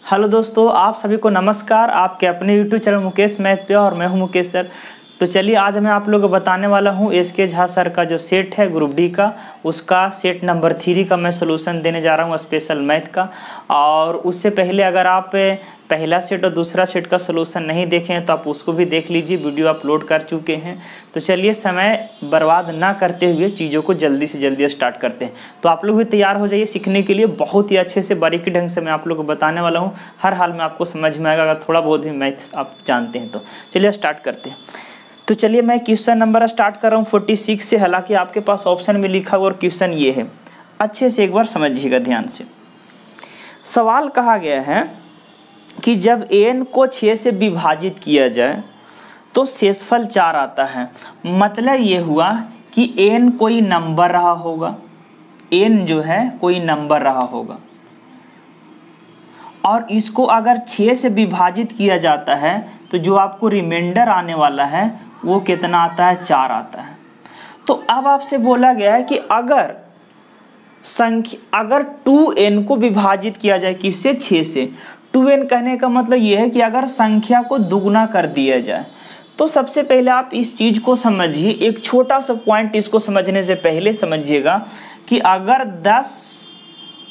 Hello दोस्तों, आप सभी को नमस्कार। आपके अपने यूट्यूब चैनल मुकेश मैथ पे और मैं हूं मुकेश सर। तो चलिए आज मैं आप लोगों को बताने वाला हूं एस.के. झा सर का जो सेट है ग्रुप डी का, उसका सेट नंबर 3 का मैं सोल्यूशन देने जा रहा हूं स्पेशल मैथ का। और उससे पहले अगर आप पहला सेट और दूसरा सेट का सोल्यूशन नहीं देखे हैं तो आप उसको भी देख लीजिए, वीडियो अपलोड कर चुके हैं। तो चलिए समय बर्बाद ना करते हुए चीज़ों को जल्दी से जल्दी स्टार्ट करते हैं। तो आप लोग भी तैयार हो जाइए सीखने के लिए। बहुत ही अच्छे से बारीकी ढंग से मैं आप लोग को बताने वाला हूँ। हर हाल में आपको समझ में आएगा अगर थोड़ा बहुत भी मैथ आप जानते हैं तो। चलिए स्टार्ट करते हैं। तो चलिए मैं क्वेश्चन नंबर स्टार्ट कर रहा हूँ 46 से। हालांकि आपके पास ऑप्शन में लिखा हुआ और क्वेश्चन ये है, अच्छे से एक बार समझिएगा ध्यान से। सवाल कहा गया है कि जब n को 6 से विभाजित किया जाए तो शेषफल 4 आता है। मतलब ये हुआ कि n कोई नंबर रहा होगा, n जो है कोई नंबर रहा होगा, और इसको अगर 6 से विभाजित किया जाता है तो जो आपको रिमाइंडर आने वाला है वो कितना आता है, 4 आता है। तो अब आपसे बोला गया है कि अगर 2n को विभाजित किया जाए किससे, 6 से। 2n कहने का मतलब ये है कि अगर संख्या को दुगना कर दिया जाए तो सबसे पहले आप इस चीज को समझिए। एक छोटा सा पॉइंट इसको समझने से पहले समझिएगा कि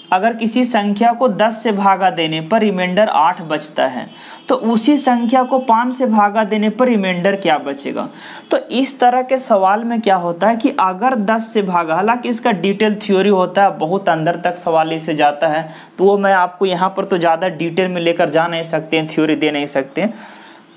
अगर किसी संख्या को 10 से भागा देने पर रिमाइंडर 8 बचता है तो उसी संख्या को 5 से भागा देने पर रिमाइंडर क्या बचेगा। तो इस तरह के सवाल में क्या होता है कि अगर 10 से भागा, हालांकि इसका डिटेल थ्योरी होता है, बहुत अंदर तक सवाल इससे जाता है, तो वो मैं आपको यहाँ पर तो ज़्यादा डिटेल में लेकर जा नहीं सकते हैं, थ्योरी दे नहीं सकते हैं।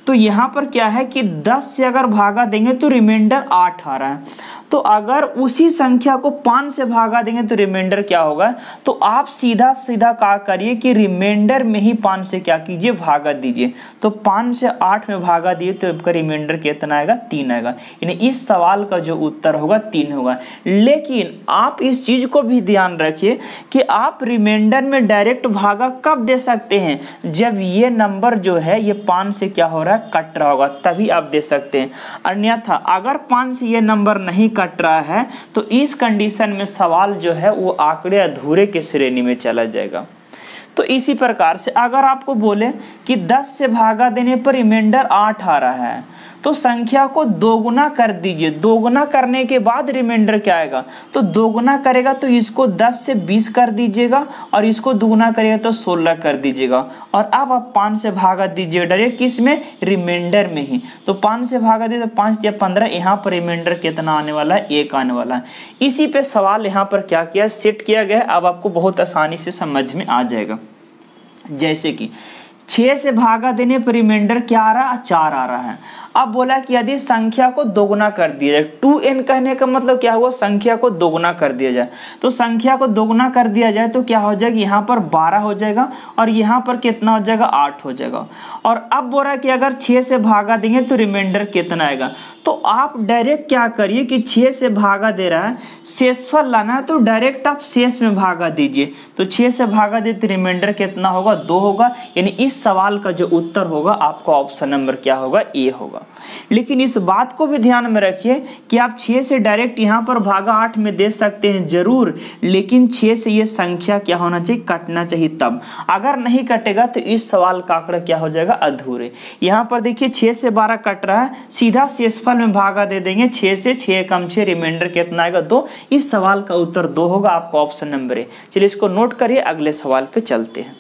तो यहाँ पर क्या है कि 10 से अगर भागा देंगे तो रिमाइंडर 8 आ रहा है। तो अगर उसी संख्या को 5 से भागा देंगे तो रिमाइंडर क्या होगा। तो आप सीधा सीधा क्या करिए कि रिमाइंडर में ही 5 से क्या कीजिए, भागा दीजिए। तो 5 से 8 में भागा दिए तो आपका रिमाइंडर कितना आएगा, 3 आएगा। यानी इस सवाल का जो उत्तर होगा 3 होगा। लेकिन आप इस चीज को भी ध्यान रखिए कि आप रिमाइंडर में डायरेक्ट भागा कब दे सकते हैं, जब ये नंबर जो है ये 5 से क्या हो रहा है, कट रहा होगा, तभी आप दे सकते हैं। अन्यथा अगर 5 से ये नंबर नहीं कट रहा है तो इस कंडीशन में सवाल जो है वो आंकड़े अधूरे के श्रेणी में चला जाएगा। तो इसी प्रकार से अगर आपको बोले कि 10 से भागा देने पर रिमाइंडर 8 आ रहा है तो संख्या को दोगुना कर दीजिए। दोगुना करने के बाद रिमाइंडर क्या आएगा, तो दोगुना करेगा तो इसको 10 से 20 कर दीजिएगा और इसको दोगुना करेगा तो 16 कर दीजिएगा। और अब आप 5 से भागा दीजिए डायरेक्ट, किसमें, रिमाइंडर में ही। तो 5 से भागा दिए तो 5 या 15, यहाँ पर रिमाइंडर कितना आने वाला है, 1 आने वाला है। इसी पे सवाल यहाँ पर क्या किया, सेट किया गया है। अब आपको बहुत आसानी से समझ में आ जाएगा। जैसे कि 6 से भागा देने पर रिमाइंडर क्या आ रहा है, 4 आ रहा है। अब बोला कि यदि संख्या को दोगुना कर दिया जाए, 2n कहने का मतलब क्या हुआ, संख्या को दोगुना कर दिया जाए। तो संख्या को दोगुना कर दिया जाए तो क्या हो जाएगा, यहाँ पर 12 हो जाएगा और यहाँ पर कितना हो जाएगा, 8 हो जाएगा। और अब बोल रहा है कि अगर 6 से भागा देंगे तो रिमाइंडर कितना आएगा। तो आप डायरेक्ट क्या करिए कि 6 से भागा दे रहा है, शेषफल लाना है तो डायरेक्ट आप शेष में भागा दीजिए। तो 6 से भागा दे तो रिमाइंडर कितना होगा, 2 होगा। यानी इस सवाल का जो उत्तर होगा आपका ऑप्शन नंबर क्या होगा, ए होगा। लेकिन इस बात को भी ध्यान में रखिए कि आप 6 से डायरेक्ट यहाँ पर भागा 8 में दे सकते हैं जरूर, लेकिन 6 से ये संख्या क्या होना चाहिए, कटना चाहिए। तब अगर नहीं कटेगा तो इस सवाल का आंकड़ा क्या हो जाएगा, अधूरे। यहाँ पर देखिए 6 से 12 कट रहा है, सीधा शेषफल में भागा दे देंगे। 6 से 6 कम 6, रिमाइंडर कितना आएगा, 2। इस सवाल का उत्तर 2 होगा, आपका ऑप्शन नंबर ए। चलिए इसको नोट करिए, अगले सवाल पे चलते हैं।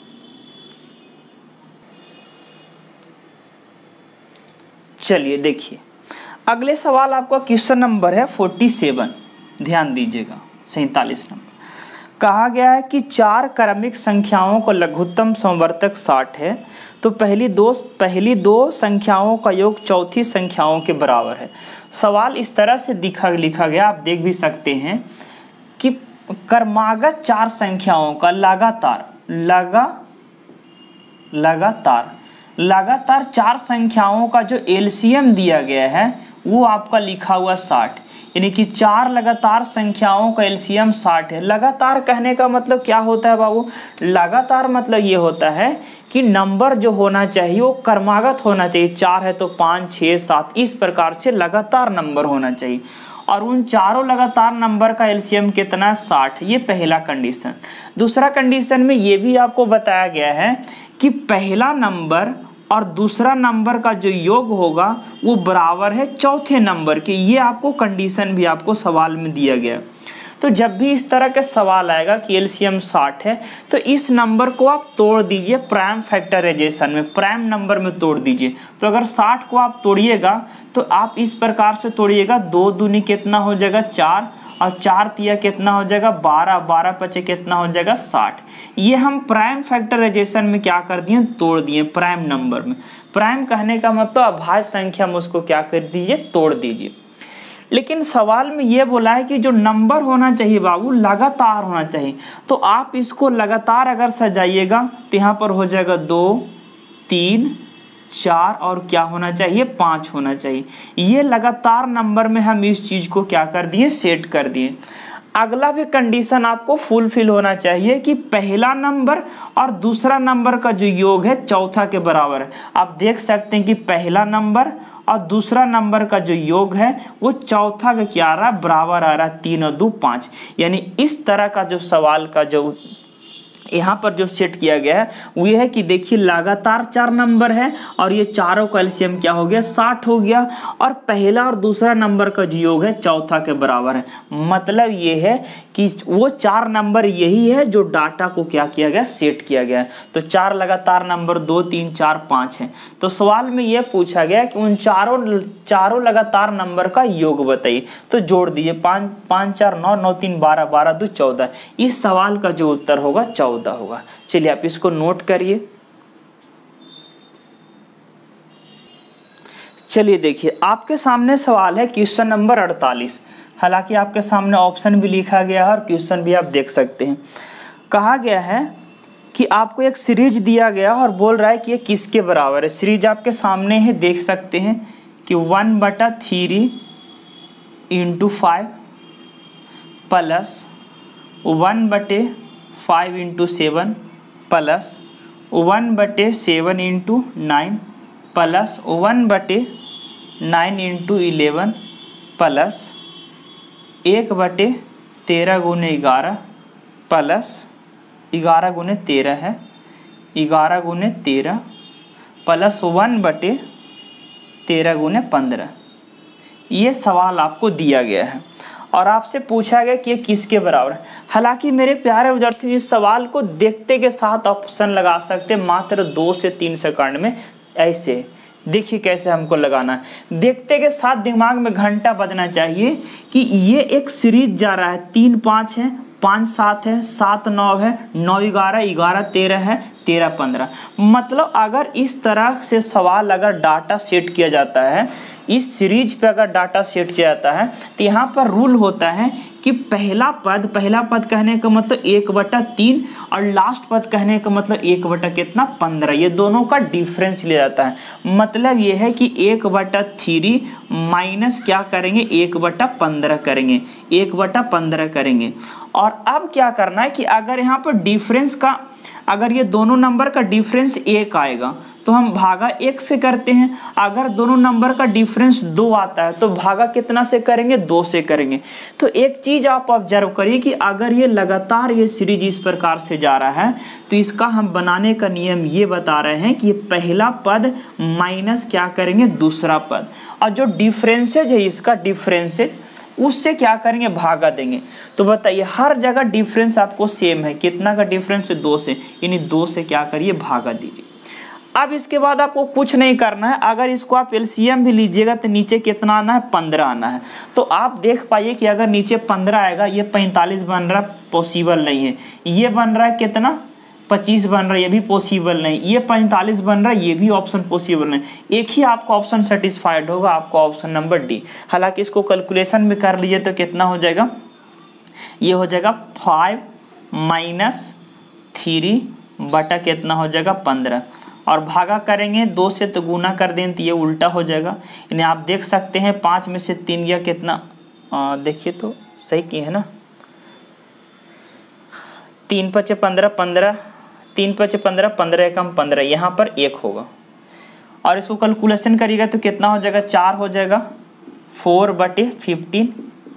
चलिए देखिए अगले सवाल आपका क्वेश्चन नंबर है 47, ध्यान दीजिएगा, 47 नंबर। कहा गया है कि 4 क्रमिक संख्याओं का लघुत्तम समवर्तक 60 है तो पहली दो संख्याओं का योग चौथी संख्याओं के बराबर है। सवाल इस तरह से लिखा गया, आप देख भी सकते हैं कि क्रमागत 4 संख्याओं का लगातार 4 संख्याओं का जो एलसीएम दिया गया है वो आपका लिखा हुआ 60। यानी कि 4 लगातार संख्याओं का एलसीएम 60 है। लगातार कहने का मतलब क्या होता है बाबू, लगातार मतलब ये होता है कि नंबर जो होना चाहिए वो क्रमागत होना चाहिए। 4 है तो 5, 6, 7, इस प्रकार से लगातार नंबर होना चाहिए। और उन चारों लगातार नंबर का एलसीएम कितना है 60। ये पहला कंडीशन। दूसरा कंडीशन में ये भी आपको बताया गया है कि पहला नंबर और दूसरा नंबर का जो योग होगा वो बराबर है चौथे नंबर के। ये आपको कंडीशन भी आपको सवाल में दिया गया। तो जब भी इस तरह का सवाल आएगा कि एलसीएम 60 है तो इस नंबर को आप तोड़ दीजिए प्राइम फैक्टराइजेशन में, प्राइम नंबर में तोड़ दीजिए। तो अगर 60 को आप तोड़िएगा तो आप इस प्रकार से तोड़िएगा, 2 दूनी कितना हो जाएगा 4 और 4 तिया कितना हो जाएगा 12, 12 पचे कितना हो जाएगा 60। ये हम प्राइम फैक्टराइजेशन में क्या कर दिए, तोड़ दिए प्राइम नंबर में। प्राइम कहने का मतलब अभाज्य संख्या में उसको क्या कर दीजिए, तोड़ दीजिए। लेकिन सवाल में ये बोला है कि जो नंबर होना चाहिए बाबू लगातार होना चाहिए। तो आप इसको लगातार अगर सजाइएगा तो यहाँ पर हो जाएगा 2, 3, 4 और क्या होना चाहिए 5 होना चाहिए। ये लगातार नंबर में हम इस चीज को क्या कर दिए, सेट कर दिए। अगला भी कंडीशन आपको फुलफिल होना चाहिए कि पहला नंबर और दूसरा नंबर का जो योग है चौथा के बराबर है। आप देख सकते हैं कि पहला नंबर और दूसरा नंबर का जो योग है वो चौथा का क्या आ रहा है, बराबर आ रहा है, 3 और 2 5। यानी इस तरह का जो सवाल का जो यहाँ पर जो सेट किया गया है वो ये है कि देखिए लगातार 4 नंबर है और ये चारों का एलसीएम क्या हो गया 60 हो गया, और पहला और दूसरा नंबर का जो योग है चौथा के बराबर है। मतलब ये है कि वो 4 नंबर यही है जो डाटा को क्या किया गया, सेट किया गया है। तो 4 लगातार नंबर 2, 3, 4, 5 है। तो सवाल में ये पूछा गया कि उन चारों लगातार नंबर का योग बताइए। तो जोड़ दीजिए 5, 5, 4, 9, 9, 3, 12, 12, 2, 14। इस सवाल का जो उत्तर होगा 14 होगा। चलिए आप इसको नोट करिए। चलिए देखिए आपके सामने सवाल है क्वेश्चन नंबर 48। हालांकि आपके सामने ऑप्शन भी लिखा गया है और क्वेश्चन भी आप देख सकते हैं। कहा गया है कि आपको एक सीरीज दिया गया और बोल रहा है कि ये किसके बराबर है। सीरीज आपके सामने है, देख सकते हैं कि 1/3 × 5 plus 1/5 × 7 plus 1/7 × 9 plus 1/9 × 11 plus 1/13 × 11 plus 11 × 13 है, 11 × 13 प्लस 1/13 × 15। ये सवाल आपको दिया गया है और आपसे पूछा गया कि ये किसके बराबर है। हालांकि मेरे प्यारे विद्यार्थी इस सवाल को देखते के साथ ऑप्शन लगा सकते हैं मात्र 2 से 3 सेकंड में। ऐसे देखिए कैसे हमको लगाना है, देखते के साथ दिमाग में घंटा बजना चाहिए कि ये एक सीरीज जा रहा है, 3 5 है, 5 7 है, 7 9 है, 9 11, 11 13 है, 13 15। मतलब अगर इस तरह से सवाल अगर डाटा सेट किया जाता है, इस सीरीज पे अगर डाटा सेट किया जाता है तो यहाँ पर रूल होता है कि पहला पद कहने का मतलब 1/3 और लास्ट पद कहने का मतलब 1/15। ये दोनों का डिफरेंस लिया जाता है। मतलब ये है कि 1/3 माइनस क्या करेंगे 1/15 करेंगे, 1/15 करेंगे। और अब क्या करना है कि अगर यहाँ पर डिफरेंस का, अगर ये दोनों नंबर का डिफरेंस 1 आएगा तो हम भागा 1 से करते हैं। अगर दोनों नंबर का डिफरेंस 2 आता है तो भागा कितना से करेंगे, 2 से करेंगे। तो एक चीज आप ऑब्जर्व करिए कि अगर ये लगातार ये सीरीज इस प्रकार से जा रहा है तो इसका हम बनाने का नियम ये बता रहे हैं कि ये पहला पद माइनस क्या करेंगे दूसरा पद, और जो डिफरेंसेज है इसका डिफरेंसेज उससे क्या करेंगे भागा देंगे। तो बताइए हर जगह डिफरेंस आपको सेम है, कितना का डिफरेंस है 2 से, यानी 2 से क्या करिए भागा दीजिए। अब इसके बाद आपको कुछ नहीं करना है। अगर इसको आप एलसीएम भी लीजिएगा तो नीचे कितना आना है 15 आना है। तो आप देख पाइए कि अगर नीचे 15 आएगा, ये 45 बन रहा पॉसिबल नहीं है, ये बन रहा है कितना 25 बन रहा है, ये भी पॉसिबल नहीं, ये 45 बन रहा है, ये भी ऑप्शन पॉसिबल नहीं। एक ही आपका ऑप्शन सेटिस्फाइड होगा, आपका ऑप्शन नंबर डी। हालांकि इसको कैलकुलेशन में कर लीजिए तो कितना हो जाएगा, ये हो जाएगा 5 - 3 बटा कितना हो जाएगा 15, और भागा करेंगे 2 से तो गुना कर दें तो ये उल्टा हो जाएगा। यानी आप देख सकते हैं 5 में से 3 गया कितना, देखिए तो सही किए है ना, 3 × 5 = 15, 15 3 × 5 = 15, 15 एकम 15, यहाँ पर 1 होगा। और इसको कैलकुलेशन करिएगा तो कितना हो जाएगा 4 हो जाएगा, 4/15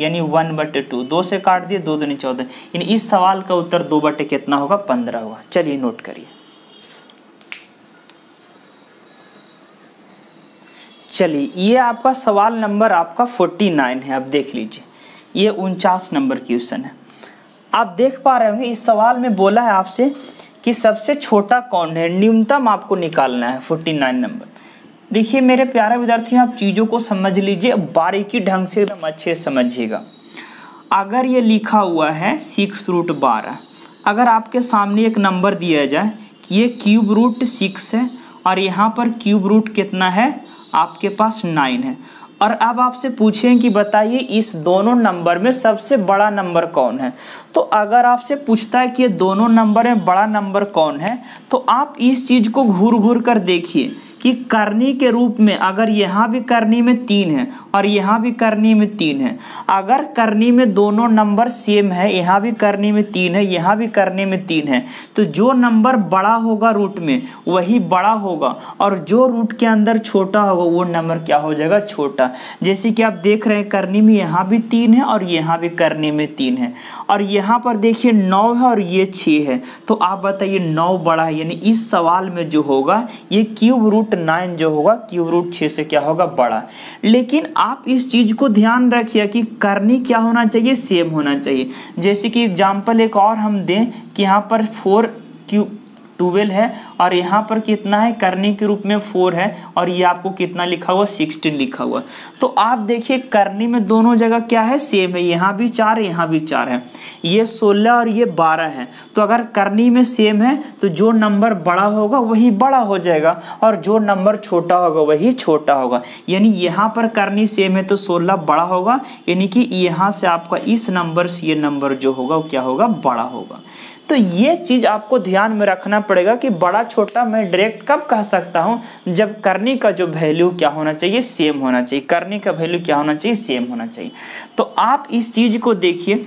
यानी 1/2, 2 से काट दिए, 2 दूनी 14, यानी इस सवाल का उत्तर 2 बटे कितना होगा 15 होगा। चलिए नोट करिए। चलिए ये आपका सवाल नंबर आपका 49 है। अब देख लीजिए, ये 49 नंबर क्वेश्चन है। आप देख पा रहे होंगे इस सवाल में बोला है आपसे कि सबसे छोटा कौन है, न्यूनतम आपको निकालना है 49 नंबर। देखिए मेरे प्यारे विद्यार्थियों, आप चीज़ों को समझ लीजिए, बारीकी ढंग से एकदम अच्छे समझिएगा। अगर ये लिखा हुआ है 6√12, अगर आपके सामने एक नंबर दिया जाए कि ये क्यूब रूट 6 है और यहाँ पर क्यूब रूट कितना है आपके पास 9 है, और अब आपसे पूछें कि बताइए इस दोनों नंबर में सबसे बड़ा नंबर कौन है, तो अगर आपसे पूछता है कि ये दोनों नंबर में बड़ा नंबर कौन है, तो आप इस चीज़ को घूर घूर कर देखिए कि करनी के रूप में अगर यहाँ भी करनी में 3 है और यहाँ भी करनी में 3 है, अगर करनी में दोनों नंबर सेम है, यहाँ भी करनी में 3 है, यहाँ भी करनी में 3 है, तो जो नंबर बड़ा होगा रूट में वही बड़ा होगा, और जो रूट के अंदर छोटा होगा वो नंबर क्या हो जाएगा, छोटा। जैसे कि आप देख रहे हैं करनी में यहाँ भी 3 है और यहाँ भी करनी में 3 है, और यहाँ पर देखिए 9 है और ये 6 है, तो आप बताइए 9 बड़ा है, यानी इस सवाल में जो होगा ये क्यूब रूट 9 जो होगा क्यूब रूट 6 से क्या होगा, बड़ा। लेकिन आप इस चीज को ध्यान रखिए कि करनी क्या होना चाहिए, सेम होना चाहिए। जैसे कि एग्जांपल एक और हम दें कि यहाँ पर 4 क्यूब 12 है और यहाँ पर कितना है, करनी के रूप में 4 है, और ये आपको कितना लिखा हुआ 16 लिखा हुआ। तो आप देखिए करनी में दोनों जगह क्या है, सेम है, यहाँ भी 4 है, यहाँ भी 4 है, ये 16 और ये 12 है। तो अगर करनी में सेम है तो जो नंबर बड़ा होगा वही बड़ा हो जाएगा और जो नंबर छोटा होगा वही छोटा होगा। यानी यहाँ पर करनी सेम है तो 16 बड़ा होगा, यानी कि यहाँ से आपका इस नंबर से ये नंबर जो होगा वो क्या होगा, बड़ा होगा। तो ये चीज आपको ध्यान में रखना पड़ेगा कि बड़ा छोटा मैं डायरेक्ट कब कह सकता हूं, जब करनी का जो वैल्यू क्या होना चाहिए, सेम होना चाहिए। करनी का वैल्यू क्या होना चाहिए, सेम होना चाहिए। तो आप इस चीज को देखिए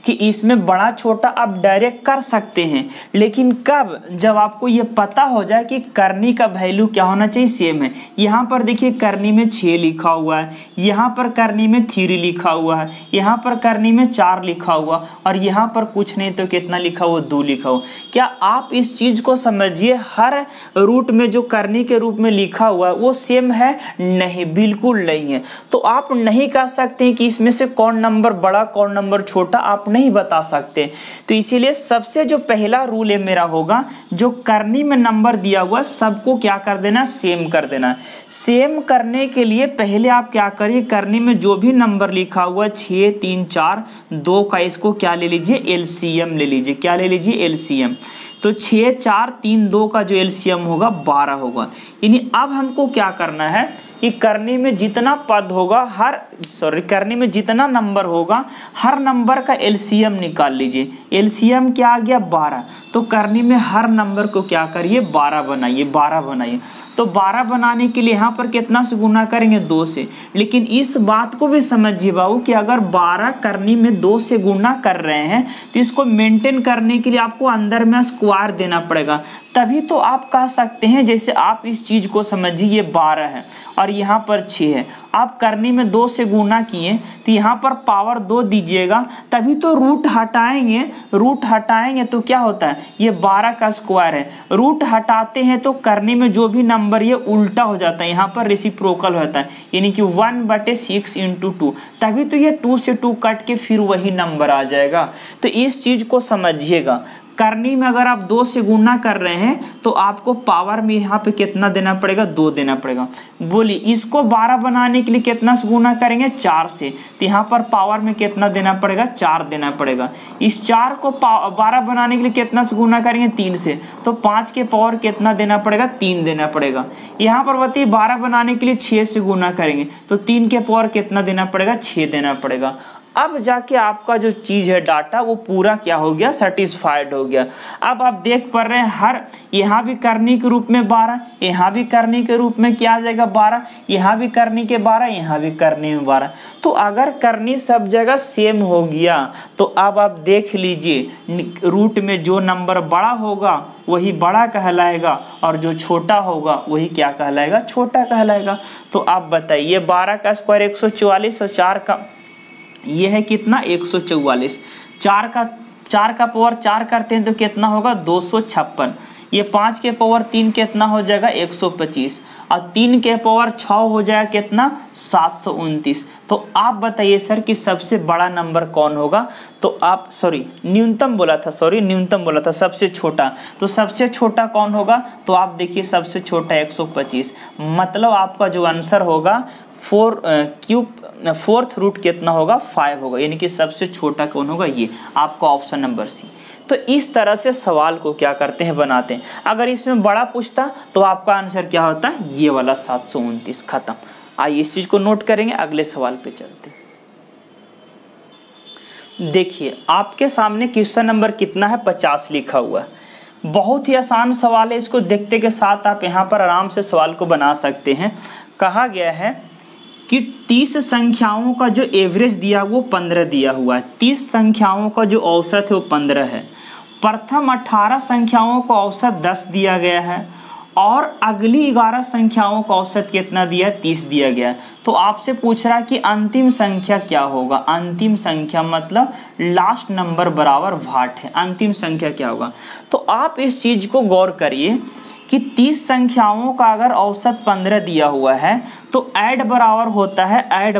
कि इसमें बड़ा छोटा आप डायरेक्ट कर सकते हैं, लेकिन कब, जब आपको ये पता हो जाए कि करनी का वैल्यू क्या होना चाहिए, सेम है। यहाँ पर देखिए करनी में 6 लिखा हुआ है, यहाँ पर करनी में 3 लिखा हुआ है, यहाँ पर करनी में 4 लिखा हुआ, और यहाँ पर कुछ नहीं तो कितना लिखा हुआ, 2 लिखा हुआ। क्या आप इस चीज को समझिए, हर रूट में जो करनी के रूप में लिखा हुआ है वो सेम है? नहीं, बिल्कुल नहीं है। तो आप नहीं कह सकते कि इसमें से कौन नंबर बड़ा कौन नंबर छोटा, आप नहीं बता सकते। तो इसीलिए सबसे जो पहला रूल है मेरा होगा, जो करनी में नंबर दिया हुआ सबको क्या कर देना, सेम कर देना। सेम करने के लिए पहले आप क्या करिए, करनी में जो भी नंबर लिखा हुआ 6, 3, 4, 2 का इसको क्या ले लीजिए, एलसीएम ले लीजिए। क्या ले लीजिए, एलसीएम। तो 6, 4, 3, 2 का जो एलसीएम होगा 12 होगा। यानी अब हमको क्या करना है कि करनी में जितना पद होगा करनी में जितना नंबर होगा हर नंबर का एलसीएम निकाल लीजिए। एलसीएम क्या आ गया, 12। तो करनी में हर नंबर को क्या करिए, 12 बनाइए, 12 बनाइए। तो 12 बनाने के लिए यहाँ पर कितना से गुना करेंगे, 2 से। लेकिन इस बात को भी समझिए बाबू कि अगर 12 करनी में 2 से गुना कर रहे हैं तो इसको मेंटेन करने के लिए आपको अंदर में स्क्वायर देना पड़ेगा, तभी तो आप कह सकते हैं। जैसे आप इस चीज को समझिए, ये 12 है और यहाँ पर 6 है, आप करनी में 2 से गुना किए तो यहाँ पर पावर 2 दीजिएगा, तभी तो रूट हटाएंगे तो क्या होता है, ये 12 का स्क्वायर है। रूट हटाते हैं तो करनी में जो भी नंबर ये उल्टा हो जाता है, यहाँ पर रेसिप्रोकल होता है, यानी कि 1/6 × 2, तभी तो ये 2 से 2 कट के फिर वही नंबर आ जाएगा। तो इस चीज को समझिएगा, करनी में अगर आप 2 से गुना कर रहे हैं तो आपको पावर में यहाँ पे कितना देना पड़ेगा, 2 देना पड़ेगा। बोलिए इसको 12 बनाने के लिए कितना से गुना करेंगे, 4 से, तो यहाँ पर पावर में कितना देना पड़ेगा, 4 देना पड़ेगा। इस 4 को 12 बनाने के लिए कितना से गुना करेंगे, 3 से, तो 5 के पावर कितना देना पड़ेगा, 3 देना पड़ेगा। यहाँ पर बताइए 12 बनाने के लिए 6 से गुना करेंगे तो 3 के पावर कितना देना पड़ेगा, 6 देना पड़ेगा। अब जाके आपका जो चीज है डाटा वो पूरा क्या हो गया, सेटिस्फाइड हो गया। अब आप देख पा रहे हैं हर यहाँ भी करनी के रूप में 12, यहाँ भी करनी के रूप में क्या आ जाएगा, 12, यहाँ भी करनी के 12, यहाँ भी करनी में 12। तो अगर करनी सब जगह सेम हो गया तो अब आप देख लीजिए रूट में जो नंबर बड़ा होगा वही बड़ा कहलाएगा और जो छोटा होगा वही क्या कहलाएगा, छोटा कहलाएगा। तो आप बताइए 12 का स्क्वायर 144 और 4 का ये है कितना 144, 4 का पावर 4 करते हैं तो कितना होगा 256, ये 5 के पावर 3 कितना हो जाएगा 125, और 3 के पावर 6 हो जाएगा कितना 729। तो आप बताइए सर कि सबसे बड़ा नंबर कौन होगा? तो आप न्यूनतम बोला था, सबसे छोटा, तो सबसे छोटा कौन होगा? तो आप देखिए सबसे छोटा 125, मतलब आपका जो आंसर होगा 4th रूट कितना होगा 5 होगा, यानी कि सबसे छोटा कौन होगा? ये आपका ऑप्शन नंबर सी। तो इस तरह से सवाल को क्या करते हैं, बनाते हैं। अगर इसमें बड़ा पूछता तो आपका आंसर क्या होता है? ये वाला 729, खत्म। आइए इस चीज को नोट करेंगे, अगले सवाल पे चलते हैं। देखिए आपके सामने क्वेश्चन नंबर कितना है 50 लिखा हुआ है। बहुत ही आसान सवाल है, इसको देखते के साथ आप यहाँ पर आराम से सवाल को बना सकते हैं। कहा गया है कि 30 संख्याओं का जो एवरेज दिया वो 15 दिया हुआ है, 30 संख्याओं का जो औसत है वो 15 है। प्रथम 18 संख्याओं का औसत 10 दिया गया है और अगली 11 संख्याओं का औसत कितना दिया है? 30 दिया गया है। तो आपसे पूछ रहा है कि अंतिम संख्या क्या होगा? अंतिम संख्या मतलब लास्ट नंबर बराबर वाट है, अंतिम संख्या क्या होगा? तो आप इस चीज को गौर करिए कि 30 संख्याओं का अगर औसत 15 दिया हुआ है तो ऐड बराबर होता है, ऐड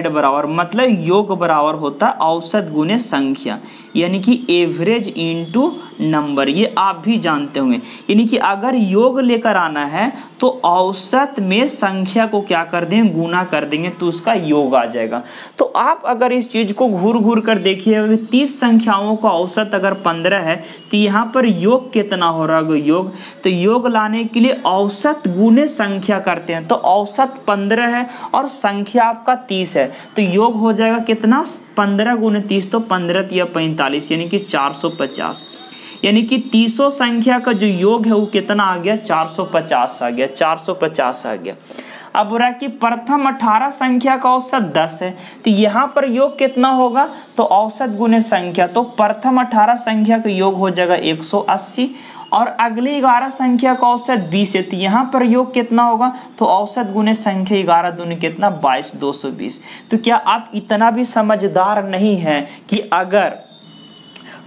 बराबर मतलब योग बराबर होता है औसत गुने संख्या, यानी कि एवरेज इनटू नंबर। ये आप भी जानते होंगे, यानी कि अगर योग लेकर आना है तो औसत में संख्या को क्या कर देंगे? गुना कर देंगे तो उसका योग आ जाएगा। तो आप अगर इस चीज को घूर घूर कर देखिए, 30 संख्याओं का औसत अगर 15 है तो यहाँ पर योग कितना हो रहा है? योग, तो योग लाने के लिए औसत गुने संख्या करते हैं, तो औसत 15 है और संख्या आपका 30 है, तो योग हो जाएगा कितना? 15 गुने 30, तो 15 या 45 यानी कि 450, यानी कि 30 संख्या का जो योग है वो कितना आ गया? 450 आ गया, 450 आ गया। अब बोला कि प्रथम 18 संख्या का औसत 10 है, तो यहाँ पर योग कितना होगा? तो औसत गुने संख्या, तो प्रथम 18 संख्या का योग हो जाएगा 180 और अगली 11 संख्या का औसत 20 है, तो यहाँ पर योग कितना होगा? तो औसत गुने संख्या 11 दूनी कितना? 22, 220। तो क्या आप इतना भी समझदार नहीं है कि अगर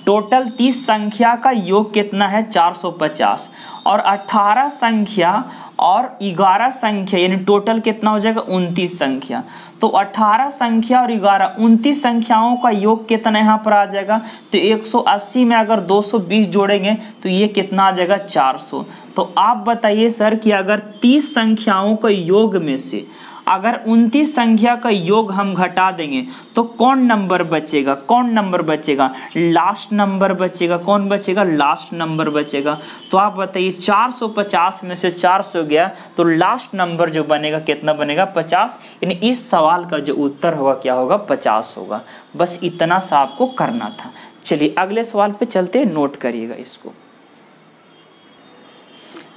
टोटल 30 संख्या का योग कितना है 450 और 18 संख्या और 11 संख्या यानी टोटल कितना हो जाएगा 29 संख्या, तो 18 संख्या और 11 29 संख्याओं का योग कितना यहाँ पर आ जाएगा? तो 180 में अगर 220 जोड़ेंगे तो ये कितना आ जाएगा 400। तो आप बताइए सर कि अगर 30 संख्याओं का योग में से अगर 29 संख्या का योग हम घटा देंगे तो कौन नंबर बचेगा? कौन नंबर बचेगा? लास्ट नंबर बचेगा। कौन बचेगा? लास्ट नंबर बचेगा। तो आप बताइए 450 में से 400 गया तो लास्ट नंबर जो बनेगा कितना बनेगा? 50, यानी इस सवाल का जो उत्तर होगा क्या होगा? 50 होगा। बस इतना सा आपको करना था। चलिए अगले सवाल पे चलते, नोट करिएगा इसको।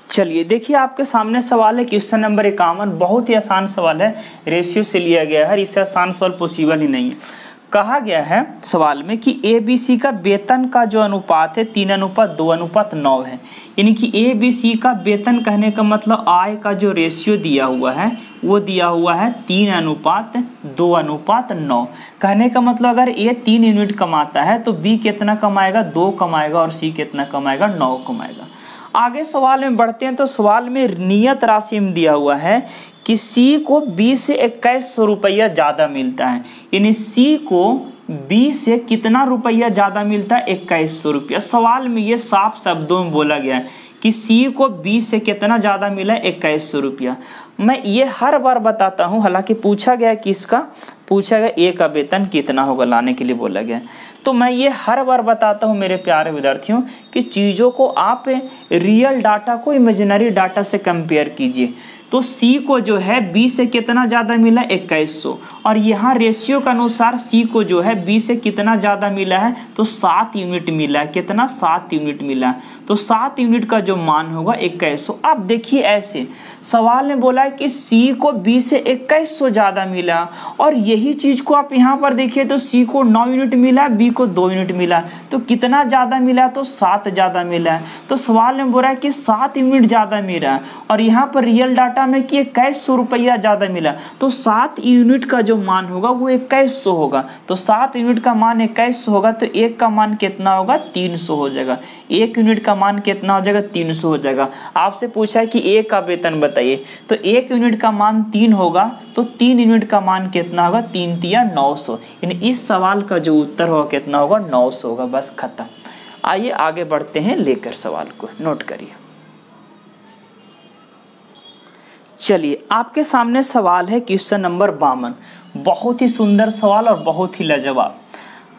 चलिए देखिए आपके सामने सवाल है क्वेश्चन नंबर 51, बहुत ही आसान सवाल है, रेशियो से लिया गया है, इससे आसान सवाल पॉसिबल ही नहीं है। कहा गया है सवाल में कि ABC का वेतन का जो अनुपात है 3:2:9 है, यानी कि ABC का वेतन कहने का मतलब आय का जो रेशियो दिया हुआ है वो दिया हुआ है 3:2:9। कहने का मतलब अगर A 3 यूनिट कमाता है तो B कितना कमाएगा? 2 कमाएगा और C कितना कमाएगा? 9 कमाएगा। आगे सवाल में बढ़ते हैं तो सवाल में नियत राशि में दिया हुआ है कि C को B से 2100 रुपया ज़्यादा मिलता है, यानी C को B से कितना रुपया ज़्यादा मिलता है? 2100 रुपया। सवाल में ये साफ शब्दों में बोला गया है कि C को B से कितना ज़्यादा मिला है? 2100 रुपया। मैं ये हर बार बताता हूँ, हालांकि पूछा गया किसका? पूछा गया A का वेतन कितना होगा लाने के लिए बोला गया, तो मैं ये हर बार बताता हूँ मेरे प्यारे विद्यार्थियों कि चीज़ों को आप रियल डाटा को इमेजिनरी डाटा से कंपेयर कीजिए। तो C को जो है B से कितना ज़्यादा मिला? 2100, और यहाँ रेशियो के अनुसार C को जो है B से कितना ज़्यादा मिला है? तो 7 यूनिट मिला है। कितना? 7 यूनिट मिला है। तो 7 यूनिट का जो मान होगा 2100। अब देखिए ऐसे सवाल में बोला है कि C को B से 2100 ज़्यादा मिला, और यही चीज़ को आप यहाँ पर देखिए तो C को 9 यूनिट मिला, B को 2 यूनिट मिला, तो कितना ज़्यादा मिला, तो 7 ज़्यादा मिला है। तो सवाल में बोल रहा है कि 7 यूनिट ज़्यादा मिला है, और यहाँ पर रियल डाटा में कि 2100 रुपया ज़्यादा मिला, तो 7 यूनिट का जो मान होगा वो 2100 होगा। तो 7 यूनिट का मान 2100 होगा, तो 1 का मान कितना होगा, 300 हो जाएगा। 1 यूनिट का मान कितना हो जाएगा, 300 हो जाएगा। आपसे पूछा है कि A का वेतन बताइए, तो 1 यूनिट का मान 3 होगा, तो 3 यूनिट का मान कितना होगा, 3 तिया 900। यानी इस सवाल का जो उत्तर होगा कितना होगा, 900 होगा। बस खत्म। आइए आगे बढ़ते हैं लेकर सवाल को, नोट करिए। चलिए आपके सामने सवाल है क्वेश्चन नंबर 52। बहुत ही सुंदर सवाल और बहुत ही लाजवाब।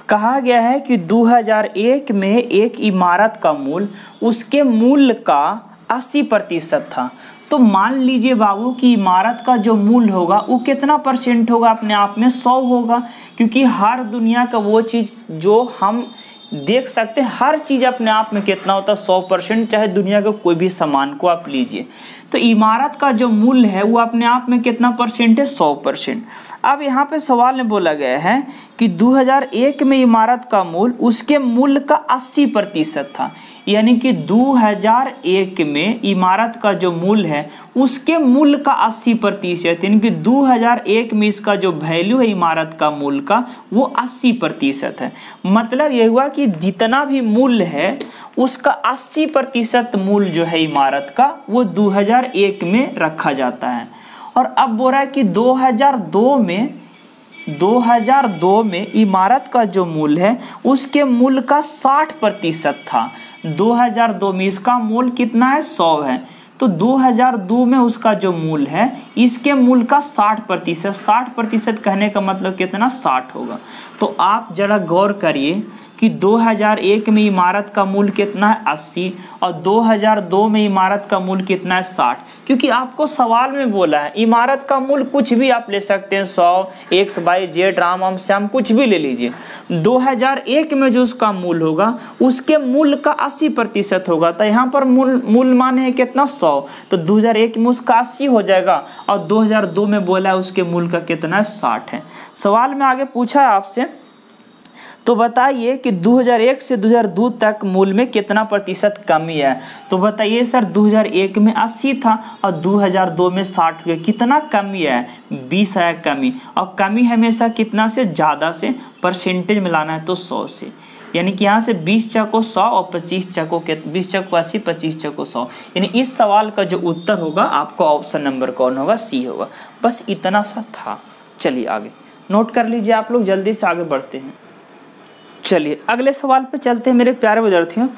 कहा गया है कि 2001 में एक इमारत का मूल्य उसके मूल्य का 80% था। तो मान लीजिए बाबू कि इमारत का जो मूल्य होगा वो कितना % होगा, अपने आप में 100 होगा, क्योंकि हर दुनिया का वो चीज़ जो हम देख सकते हैं, हर चीज़ अपने आप में कितना होता है, 100%। चाहे दुनिया के कोई भी सामान को आप लीजिए, तो इमारत का जो मूल्य है वो अपने आप में कितना % है, 100%। अब यहाँ पे सवाल में बोला गया है कि 2001 में इमारत का मूल्य उसके मूल्य का 80% था। यानी कि 2001 में इमारत का जो मूल्य है उसके मूल्य का 80%, यानी कि 2001 में इसका जो वैल्यू है इमारत का मूल्य का वो 80% है। मतलब ये हुआ कि जितना भी मूल्य है उसका 80% मूल्य जो है इमारत का वो 2001 में रखा जाता है। और अब बोल रहा है कि 2002 में इमारत का जो मूल्य है उसके मूल्य का 60% था। 2002 में इसका मूल्य कितना है, 100 है। तो 2002 में उसका जो मूल्य है इसके मूल्य का 60%, 60% कहने का मतलब कितना, 60 होगा। तो आप जरा गौर करिए कि 2001 में इमारत का मूल्य कितना है, 80, और 2002 में इमारत का मूल्य कितना है, 60। क्योंकि आपको सवाल में बोला है इमारत का मूल्य कुछ भी आप ले सकते हैं, 100, X, Y, Z, राम आम श्याम कुछ भी ले लीजिए। 2001 में जो उसका मूल्य होगा उसके मूल्य का 80% होगा। तो यहाँ पर मूल्य मान है कितना, 100, तो 2001 में उसका 80 हो जाएगा, और 2002 में बोला है उसके मूल्य का कितना है, 60 है। सवाल में आगे पूछा है आपसे, तो बताइए कि 2001 से 2002 तक मूल्य में कितना % कमी है। तो बताइए सर 2001 में 80 था और 2002 में 60 हुआ, कितना कमी है, 20 है कमी। और कमी हमेशा कितना से, ज़्यादा से, परसेंटेज मिलाना है तो 100 से। यानी कि यहाँ से 20 चको 100 और 25 चको 80, 25 चको 100। यानी इस सवाल का जो उत्तर होगा आपको ऑप्शन नंबर कौन होगा, C होगा। बस इतना सा था। चलिए आगे नोट कर लीजिए आप लोग, जल्दी से आगे बढ़ते हैं। चलिए अगले सवाल पे चलते हैं मेरे प्यारे विद्यार्थियों।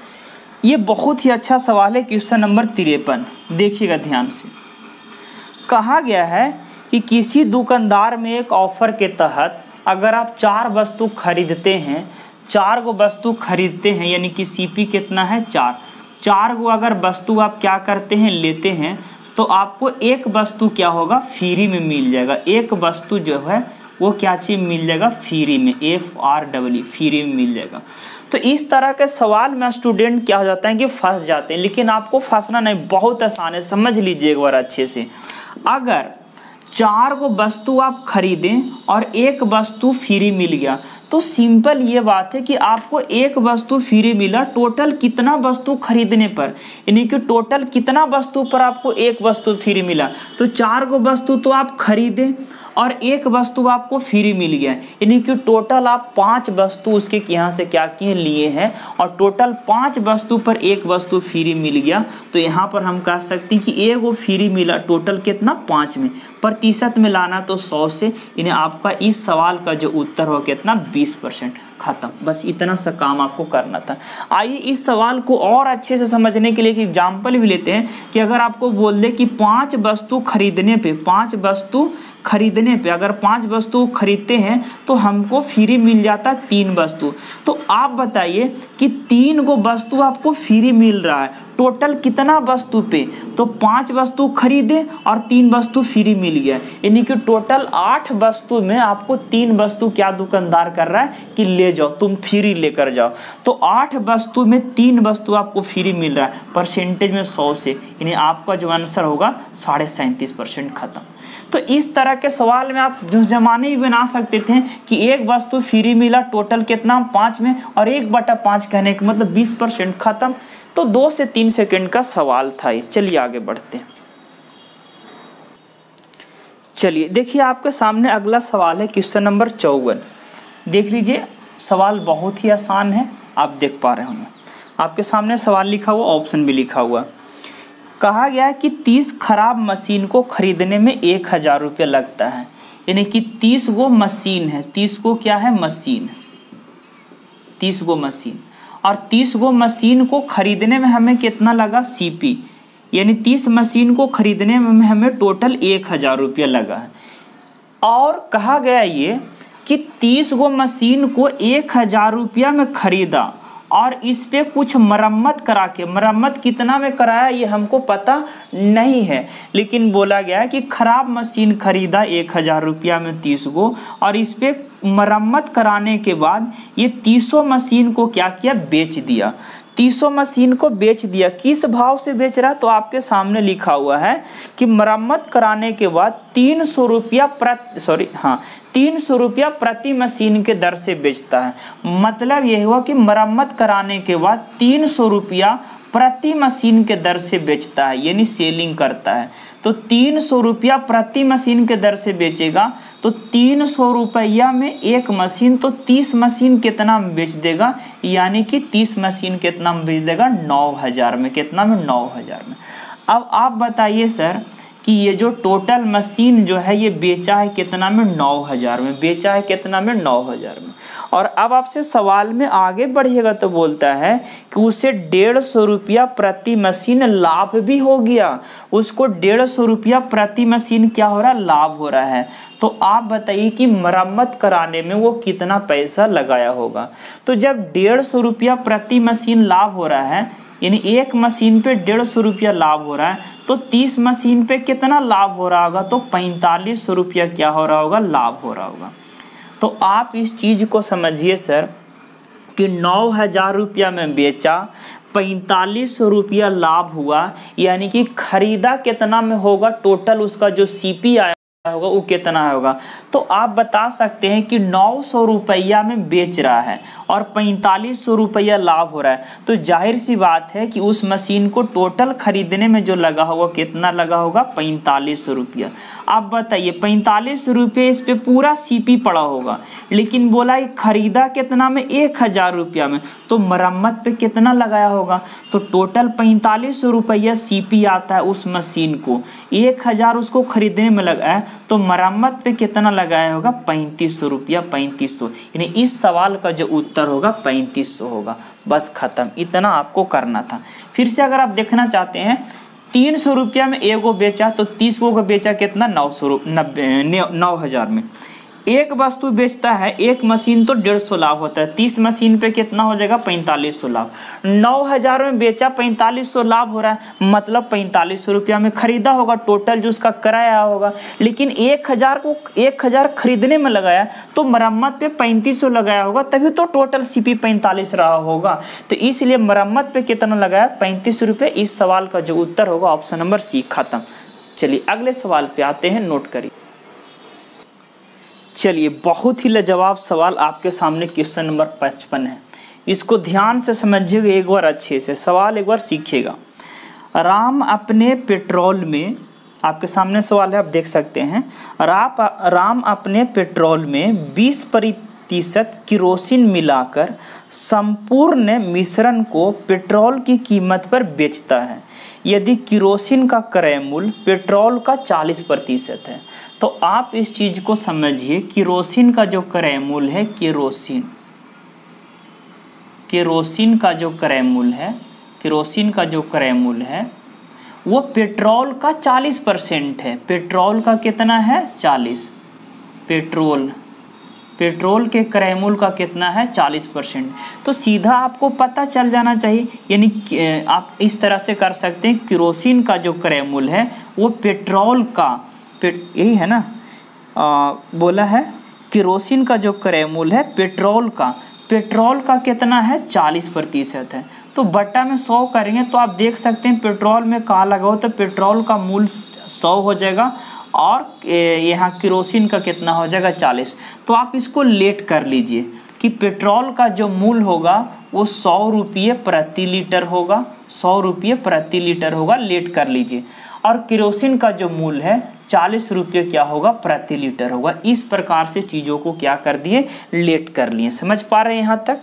ये बहुत ही अच्छा सवाल है, क्वेश्चन नंबर 53। देखिएगा ध्यान से। कहा गया है कि किसी दुकानदार में एक ऑफर के तहत अगर आप 4 वस्तु खरीदते हैं, 4 गो वस्तु खरीदते हैं, यानी कि CP कितना है, 4 गो अगर वस्तु आप क्या करते हैं, लेते हैं, तो आपको एक वस्तु क्या होगा, फ्री में मिल जाएगा। एक वस्तु जो है वो क्या चीज़ मिल जाएगा, फ्री में, FREE, फ्री में मिल जाएगा। तो इस तरह के सवाल में स्टूडेंट क्या हो जाता है कि फंस जाते हैं, लेकिन आपको फंसना नहीं, बहुत आसान है, समझ लीजिए एक बार अच्छे से। अगर 4 गो वस्तु आप खरीदें और एक वस्तु फ्री मिल गया, तो सिंपल ये बात है कि आपको एक वस्तु फ्री मिला, टोटल कितना वस्तु खरीदने पर, यानी कि टोटल कितना वस्तु पर आपको एक वस्तु फ्री मिला। तो 4 गो वस्तु तो आप खरीदें और एक वस्तु आपको फ्री मिल गया, यानी कि टोटल आप 5 वस्तु उसके यहाँ से क्या किए, लिए हैं, और टोटल 5 वस्तु पर एक वस्तु फ्री मिल गया। तो यहाँ पर हम कह सकते हैं कि एक वो फ्री मिला, टोटल कितना, 5 में, प्रतिशत में लाना तो 100 से, यानी आपका इस सवाल का जो उत्तर हो कितना, 20%। खत्म। बस इतना सा काम आपको करना था। आइए इस सवाल को और अच्छे से समझने के लिए एक एग्जाम्पल भी लेते हैं कि अगर आपको बोल दे कि 5 वस्तु खरीदने पे, 5 वस्तु खरीदने पे, अगर 5 वस्तु खरीदते हैं तो हमको फ्री मिल जाता है 3 वस्तु। तो आप बताइए कि 3 गो वस्तु आपको फ्री मिल रहा है, टोटल कितना वस्तु पे, तो 5 वस्तु खरीदे और 3 वस्तु फ्री मिल गया, यानी कि टोटल 8 वस्तु में आपको 3 वस्तु क्या दुकानदार कर रहा है कि ले जाओ, तुम फ्री लेकर जाओ। तो 8 वस्तु में 3 वस्तु आपको फ्री मिल रहा है, परसेंटेज में 100 से, यानी आपका जो आंसर होगा 37.5%। खत्म। तो इस तरह के सवाल में आप जो जमाने ही बना सकते थे कि एक वस्तु फ्री मिला, टोटल कितना 5 में, और 1/5 कहने का मतलब 20%, खत्म। तो 2 से 3 सेकंड का सवाल था ये। चलिए आगे बढ़ते हैं। चलिए देखिए आपके सामने अगला सवाल है क्वेश्चन नंबर 54। देख लीजिए सवाल बहुत ही आसान है, आप देख पा रहे होंगे। आपके सामने सवाल लिखा हुआ, ऑप्शन भी लिखा हुआ। कहा गया है कि 30 खराब मशीन को खरीदने में 1000 रुपये लगता है। यानी कि 30 गो मशीन है, 30 गो क्या है मशीन, 30 गो मशीन, और 30 गो मशीन को खरीदने में हमें कितना लगा सीपी, यानी 30 मशीन को खरीदने में हमें टोटल 1000 रुपये लगा है। और कहा गया ये कि 30 गो मशीन को 1000 रुपया में खरीदा और इस पे कुछ मरम्मत करा के, मरम्मत कितना में कराया ये हमको पता नहीं है, लेकिन बोला गया है कि खराब मशीन खरीदा 1000 रुपया में 30 गो, और इस पे मरम्मत कराने के बाद ये 30 मशीन को क्या किया, बेच दिया। 30 मशीन को बेच दिया। किस भाव से बेच रहा है तो आपके सामने लिखा हुआ है कि मरम्मत कराने के बाद 300 रुपया 300 रुपया प्रति मशीन के दर से बेचता है। मतलब यह हुआ कि मरम्मत कराने के बाद 300 रुपया प्रति मशीन के दर से बेचता है, यानी सेलिंग करता है। तो 300 रुपया प्रति मशीन के दर से बेचेगा, तो 300 रुपया में एक मशीन, तो 30 मशीन कितना में बेच देगा, यानी कि 30 मशीन कितना में बेच देगा, 9000 में। कितना में, 9000 में। अब आप बताइए सर कि ये जो टोटल मशीन जो है ये बेचा है कितना में, 9000 में। बेचा है कितना में, 9000 में। और अब आपसे सवाल में आगे बढ़िएगा तो बोलता है कि उसे 150 रुपया प्रति मशीन लाभ भी हो गया। उसको 150 रुपया प्रति मशीन क्या हो रहा है, लाभ हो रहा है। तो आप बताइए कि मरम्मत कराने में वो कितना पैसा लगाया होगा। तो जब 150 रुपया प्रति मशीन लाभ हो रहा है, यानी एक मशीन पे 150 रुपया लाभ हो रहा है, तो 30 मशीन पे कितना लाभ हो रहा होगा, तो 45 रुपया क्या हो रहा होगा, लाभ हो रहा होगा। तो आप इस चीज को समझिए सर कि 9000 रुपया में बेचा, 45 रुपया लाभ हुआ, यानी कि खरीदा कितना में होगा, टोटल उसका जो सीपी आया होगा वो कितना होगा। तो आप बता सकते हैं कि 900 रुपया में बेच रहा है और 4500 रुपया लाभ हो रहा है। तो जाहिर सी बात है कि उस मशीन को टोटल खरीदने में जो लगा होगा कितना लगा होगा, 4500 रुपया। आप बताइए 45 रुपये इस पे पूरा सीपी पड़ा होगा, लेकिन बोला कि खरीदा कितना में, 1000 रुपया में, तो मरम्मत पे कितना लगाया होगा। तो टोटल 4500 रुपया सीपी आता है उस मशीन को, 1000 उसको खरीदने में लगा है, तो मरम्मत पे कितना लगाया होगा, 3500 रुपया, 3500। यानी इस सवाल का जो उत्तर होगा 3500 होगा। बस खत्म, इतना आपको करना था। फिर से अगर आप देखना चाहते हैं, 300 रुपया में एगो बेचा, तो 30 गो का बेचा कितना, 9000 में। एक वस्तु बेचता है, एक मशीन तो 150 लाभ होता है, 30 मशीन पे कितना हो जाएगा, 4500 लाभ। 9000 में बेचा, 4500 लाभ हो रहा है, मतलब 4500 रुपया में खरीदा होगा, टोटल जो उसका किराया होगा। लेकिन 1000 खरीदने में लगाया, तो मरम्मत पे 3500 लगाया होगा, तभी तो टोटल सीपी 45 रहा होगा। तो इसलिए मरम्मत पे कितना लगाया, 35 रुपये। इस सवाल का जो उत्तर होगा ऑप्शन नंबर सी, खत्म। चलिए अगले सवाल पे आते हैं, नोट करिए। चलिए बहुत ही लाजवाब सवाल आपके सामने क्वेश्चन नंबर 55 है। इसको ध्यान से समझिएगा एक बार, अच्छे से सवाल एक बार सीखिएगा। राम अपने पेट्रोल में, आपके सामने सवाल है, आप देख सकते हैं। राम अपने पेट्रोल में 20% किरोसिन मिलाकर संपूर्ण मिश्रण को पेट्रोल की कीमत पर बेचता है। यदि किरोसिन का क्रय मूल्य पेट्रोल का 40% है, तो आप इस चीज को समझिए, किरोसिन का जो क्रय मूल्य है, केरोसिन का जो क्रय मूल्य है वो पेट्रोल का 40% है। पेट्रोल का कितना है, 40। पेट्रोल के क्रय मूल्य का कितना है, 40%। तो सीधा आपको पता चल जाना चाहिए, यानी आप इस तरह से कर सकते हैं, किरोसिन का जो क्रय मूल्य है वो पेट्रोल का, यही है ना, बोला है किरोसिन का जो क्रय मूल्य है पेट्रोल का कितना है, 40% है। तो बट्टा में 100 करेंगे तो आप देख सकते हैं पेट्रोल में कहाँ लगा हो, तो पेट्रोल का मूल्य 100 हो जाएगा और यहाँ केरोसिन का कितना हो जाएगा 40। तो आप इसको लेट कर लीजिए कि पेट्रोल का जो मूल्य होगा वो 100 रुपये प्रति लीटर होगा, 100 रुपये प्रति लीटर होगा, लेट कर लीजिए। और केरोसिन का जो मूल्य है 40 रुपये क्या होगा प्रति लीटर होगा। इस प्रकार से चीज़ों को क्या कर दिए, लेट कर लिए। समझ पा रहे हैं यहाँ तक?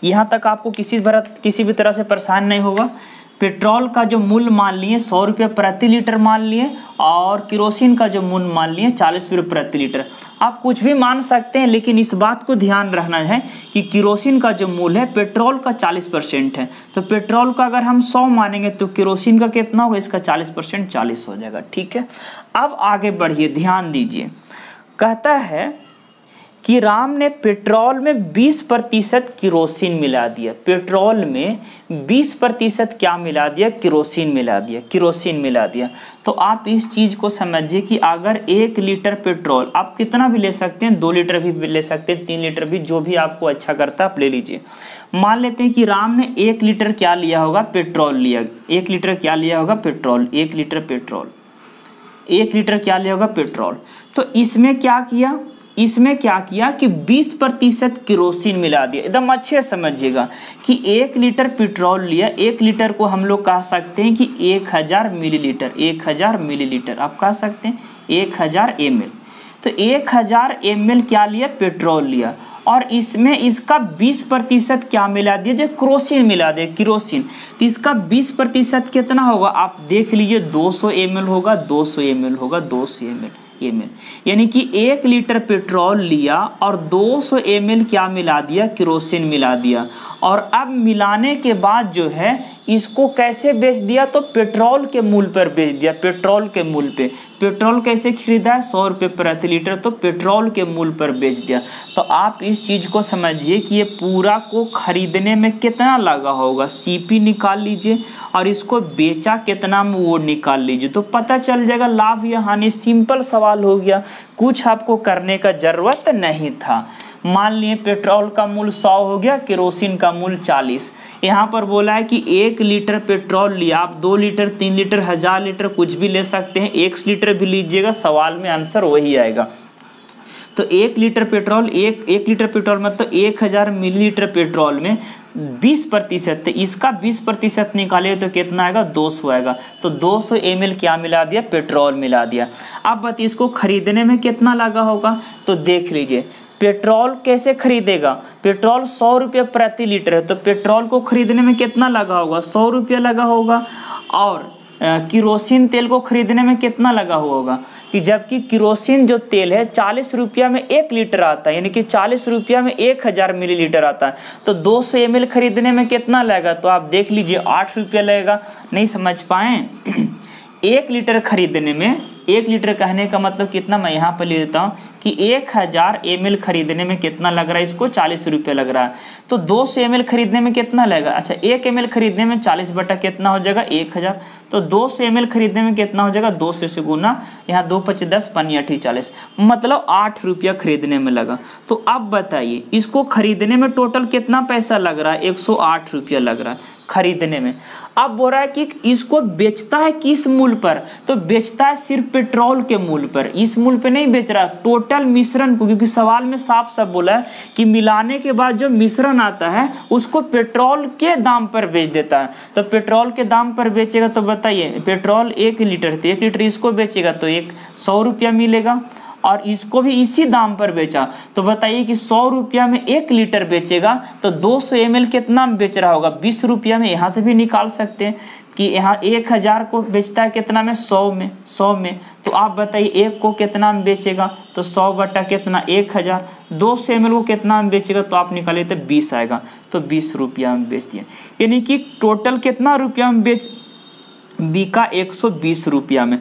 यहाँ तक आपको किसी भी तरह से परेशान नहीं होगा। पेट्रोल का जो मूल्य मान लिए 100 रुपये प्रति लीटर मान लिए, और केरोसिन का जो मूल्य मान लिए 40 रुपये प्रति लीटर। आप कुछ भी मान सकते हैं, लेकिन इस बात को ध्यान रखना है कि केरोसिन का जो मूल्य है पेट्रोल का 40% है। तो पेट्रोल का अगर हम 100 मानेंगे तो केरोसिन का कितना होगा, इसका 40% 40 हो जाएगा। ठीक है, अब आगे बढ़िए, ध्यान दीजिए। कहता है कि राम ने पेट्रोल में 20% केरोसिन मिला दिया। पेट्रोल में 20% क्या मिला दिया, केरोसिन मिला दिया, केरोसिन मिला दिया। तो आप इस चीज़ को समझिए कि अगर 1 लीटर पेट्रोल, आप कितना भी ले सकते हैं, 2 लीटर भी ले सकते हैं, 3 लीटर भी, जो भी आपको अच्छा करता है आप ले लीजिए। मान लेते हैं कि राम ने 1 लीटर क्या लिया होगा, पेट्रोल लिया। 1 लीटर क्या लिया होगा, पेट्रोल। 1 लीटर पेट्रोल, 1 लीटर क्या लिया होगा, पेट्रोल। तो इसमें क्या किया, इसमें क्या किया कि 20% केरोसिन मिला दिया। एकदम अच्छे समझिएगा कि 1 लीटर पेट्रोल लिया, 1 लीटर को हम लोग कह सकते हैं कि 1000 मिलीलीटर, 1000 मिलीलीटर आप कह सकते हैं, 1000 ml। तो 1000 ml क्या लिया, पेट्रोल लिया, और इसमें इसका 20% क्या मिला दिया, जो केरोसिन मिला दिया, केरोसिन। तो इसका 20% कितना होगा, आप देख लीजिए, 200 ml होगा, 200 ml होगा, 200 ml। यानी कि 1 लीटर पेट्रोल लिया और 200 ml क्या मिला दिया, केरोसिन मिला दिया। और अब मिलाने के बाद जो है इसको कैसे बेच दिया, तो पेट्रोल के मूल्य पर बेच दिया, पेट्रोल के मूल्य पे। पेट्रोल कैसे खरीदा है, 100 रुपये प्रति लीटर, तो पेट्रोल के मूल्य पर बेच दिया। तो आप इस चीज़ को समझिए कि ये पूरा को खरीदने में कितना लगा होगा, सीपी निकाल लीजिए, और इसको बेचा कितना में वो निकाल लीजिए, तो पता चल जाएगा लाभ या हानि। सिंपल सवाल हो गया, कुछ आपको करने का जरूरत नहीं था। मान लिए पेट्रोल का मूल्य 100 हो गया, केरोसिन का मूल्य 40। यहाँ पर बोला है कि 1 लीटर पेट्रोल लिया, आप 2 लीटर, 3 लीटर, 1000 लीटर कुछ भी ले सकते हैं, 1 लीटर भी लीजिएगा, सवाल में आंसर वही आएगा। तो 1 लीटर पेट्रोल, 1 लीटर पेट्रोल मतलब 1000 मिलीलीटर पेट्रोल में 20%, तो इसका 20% निकालिए तो कितना आएगा, 200 आएगा। तो 200 ml क्या मिला दिया, पेट्रोल मिला दिया। अब बताइए इसको खरीदने में कितना लगा होगा, तो देख लीजिए पेट्रोल कैसे खरीदेगा, पेट्रोल 100 रुपये प्रति लीटर है, तो पेट्रोल को खरीदने में कितना लगा होगा, 100 रुपये लगा होगा। और केरोसिन तेल को खरीदने में कितना लगा हुआ होगा, कि जबकि केरोसिन जो तेल है 40 रुपया में 1 लीटर आता है, यानी कि 40 रुपया में 1000 मिलीलीटर आता है। तो 200 ml खरीदने में कितना लगेगा, तो आप देख लीजिए 8 रुपया लगेगा। नहीं समझ पाए? 1 लीटर खरीदने में, 1 लीटर कहने का मतलब कितना, मैं यहाँ पर ले देता हूँ कि 1000 ml खरीदने में कितना लग रहा है, इसको 40 रुपये लग रहा है। तो 200 ml खरीदने में कितना लगेगा, अच्छा 1 ml खरीदने में 40 बटा कितना हो जाएगा, 1000। तो 200 ml खरीदने में कितना हो जाएगा, 200 से गुना, यहाँ 2 5 10 5 8 40, मतलब 8 रुपया खरीदने में लगा। तो अब बताइए इसको खरीदने में टोटल कितना पैसा लग रहा है, 108 रुपया लग रहा है खरीदने में। अब बोल रहा है कि इसको बेचता है किस मूल्य पर, तो बेचता है सिर्फ पेट्रोल के मूल्य पर, इस मूल्य पे नहीं बेच रहा, टोटल मिश्रण को, क्योंकि सवाल में साफ साफ बोला है कि मिलाने के बाद जो मिश्रण आता है उसको पेट्रोल के दाम पर बेच देता है। तो पेट्रोल के दाम पर बेचेगा, तो बताइए पेट्रोल 1 लीटर थे, 1 लीटर इसको बेचेगा तो 100 रुपया मिलेगा, और इसको भी इसी दाम पर बेचा। तो बताइए कि 100 रुपया में 1 लीटर बेचेगा तो 200 ml कितना में बेच रहा होगा, 20 रुपया में। यहाँ से भी निकाल सकते हैं कि यहाँ 1000 को बेचता है कितना में, 100 में, 100 में। तो आप बताइए 1 को कितना में बेचेगा, तो 100 बटा कितना, 1000। 200 ml को कितना में बेचेगा, तो आप निकालिए तो 20 आएगा, तो 20 रुपया में बेच दिया। यानी कि टोटल कितना रुपया में बिका, 120 रुपया में।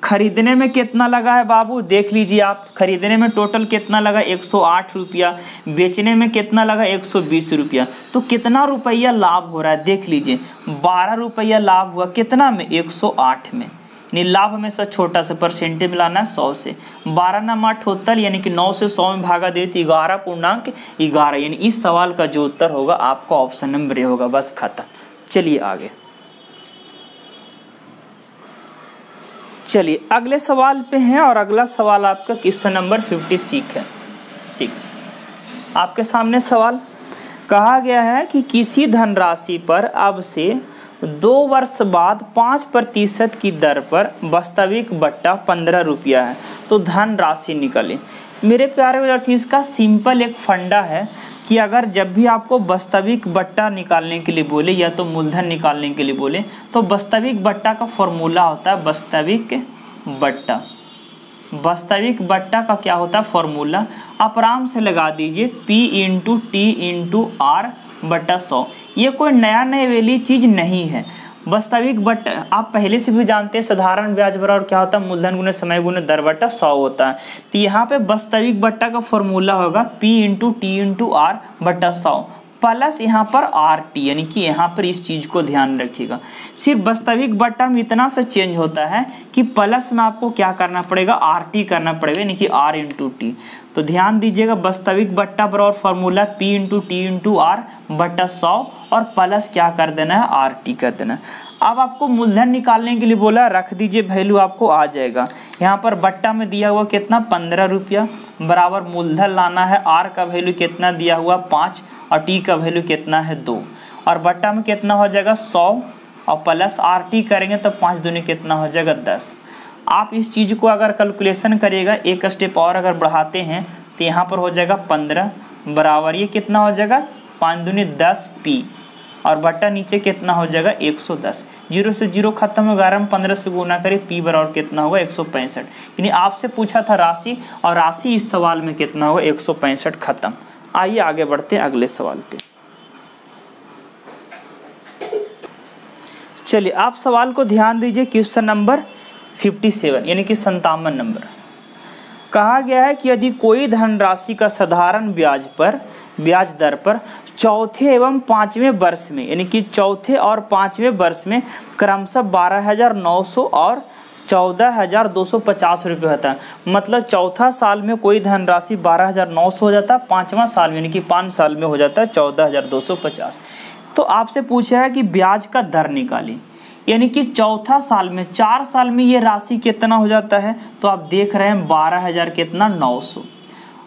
खरीदने में कितना लगा है बाबू, देख लीजिए आप, खरीदने में टोटल कितना लगा, 108 रुपया, बेचने में कितना लगा, 120 रुपया। तो कितना रुपया लाभ हो रहा है, देख लीजिए 12 रुपया लाभ हुआ, कितना में, 108 में। यानी लाभ हमेशा छोटा सा परसेंटेज मिलाना है 100 से, 12 नाम 8 होता है, यानी कि 9 से 100 में भागा दे तो 11.11, यानी इस सवाल का जो उत्तर होगा आपका ऑप्शन नंबर ए होगा। बस खत्म। चलिए आगे, चलिए अगले सवाल पे हैं और अगला सवाल आपका क्वेश्चन नंबर 56 है। आपके सामने सवाल कहा गया है कि किसी धनराशि पर अब से 2 वर्ष बाद 5% की दर पर वास्तविक बट्टा 15 रुपया है, तो धनराशि निकले। मेरे प्यारे विद्यार्थी, इसका सिंपल एक फंडा है कि अगर जब भी आपको वास्तविक बट्टा निकालने के लिए बोले या तो मूलधन निकालने के लिए बोले, तो वास्तविक बट्टा का फॉर्मूला होता है वास्तविक बट्टा। वास्तविक बट्टा का क्या होता है फॉर्मूला, आप आराम से लगा दीजिए P into T into R बट्टा 100। ये कोई नया नई चीज़ नहीं है। वास्तविक बट्टा आप पहले से भी जानते हैं, साधारण ब्याज बराबर क्या होता है, मूलधन गुने समय गुने दर बट्टा 100 होता है। तो यहाँ पे वास्तविक बट्टा का फॉर्मूला होगा P into T into R बट्टा 100 प्लस यहाँ पर RT, यानी कि यहाँ पर इस चीज़ को ध्यान रखिएगा। सिर्फ वास्तविक बट्टा में इतना सा चेंज होता है कि प्लस में आपको क्या करना पड़ेगा, RT करना पड़ेगा, यानी कि R इंटू टी। तो ध्यान दीजिएगा, वास्तविक बट्टा बराबर formula P into T into R बट्टा 100 और प्लस क्या कर देना है, RT कर देना है। अब आपको मूलधन निकालने के लिए बोला, रख दीजिए, वैल्यू आपको आ जाएगा। यहाँ पर बट्टा में दिया हुआ कितना 15 रुपया बराबर मूलधन लाना है, R का वैल्यू कितना दिया हुआ 5 और T का वैल्यू कितना है 2 और बट्टा में कितना हो जाएगा 100 और प्लस RT करेंगे तो 5 दूनी कितना हो जाएगा 10। आप इस चीज़ को अगर कैलकुलेशन करिएगा, एक स्टेप और अगर बढ़ाते हैं तो यहाँ पर हो जाएगा 15 बराबर ये कितना हो जाएगा 5 दूनी 10 P और बट्टा नीचे कितना हो जाएगा 110। 0 से 0 खत्म हो, 11 में 15 से गुना करें, P बराबर कितना होगा 165। यानी आपसे पूछा था राशि और राशि इस सवाल में कितना होगा 165 खत्म। आइए आगे बढ़ते हैं अगले सवाल पे। चलिए आप सवाल को ध्यान दीजिए, क्वेश्चन नंबर 57 यानी कि 57 नंबर। कहा गया है कि यदि कोई धनराशि का साधारण ब्याज दर पर चौथे एवं पांचवें वर्ष में, यानी कि चौथे और पांचवें वर्ष में क्रमशः 12,900 और 14,250 रुपये होता है, मतलब चौथा साल में कोई धनराशि 12,900 हो जाता है, पांचवा साल में यानी कि 5 साल में हो जाता है 14,250। तो आपसे पूछा है कि ब्याज का दर निकाली, यानी कि चौथा साल में 4 साल में ये राशि कितना हो जाता है, तो आप देख रहे हैं 12,000 कितना 900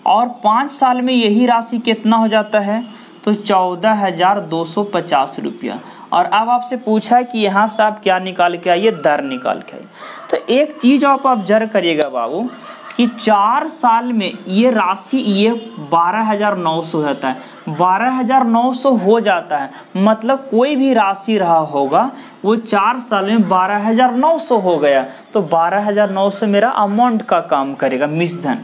और 5 साल में यही राशि कितना हो जाता है तो 14,250 रुपया। और अब आपसे पूछा है कि यहाँ से आप क्या निकाल के आइए, दर निकाल के आइए। तो एक चीज़ आप ऑब्जर्व करिएगा बाबू कि 4 साल में ये राशि ये 12,900 हो जाता है, 12,900 हो जाता है, मतलब कोई भी राशि रहा होगा वो 4 साल में 12,900 हो गया, तो 12,900 मेरा अमाउंट का काम करेगा मिश्रधन।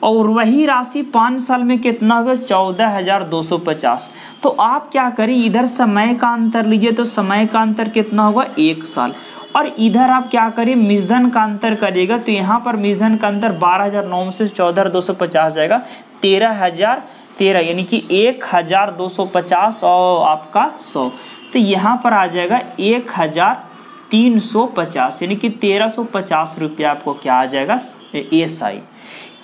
और वही राशि 5 साल में कितना होगा 14,250। तो आप क्या करें, इधर समय का अंतर लीजिए, तो समय का अंतर कितना होगा 1 साल, और इधर आप क्या करें मिश्रधन का अंतर करिएगा, तो यहाँ पर मिश्रधन का अंतर 12,900 से 14,250 जाएगा 13,013, यानी कि 1,250 और आपका 100, तो यहाँ पर आ जाएगा 1,350, यानी कि 1,350 रुपया आपको क्या आ जाएगा SI।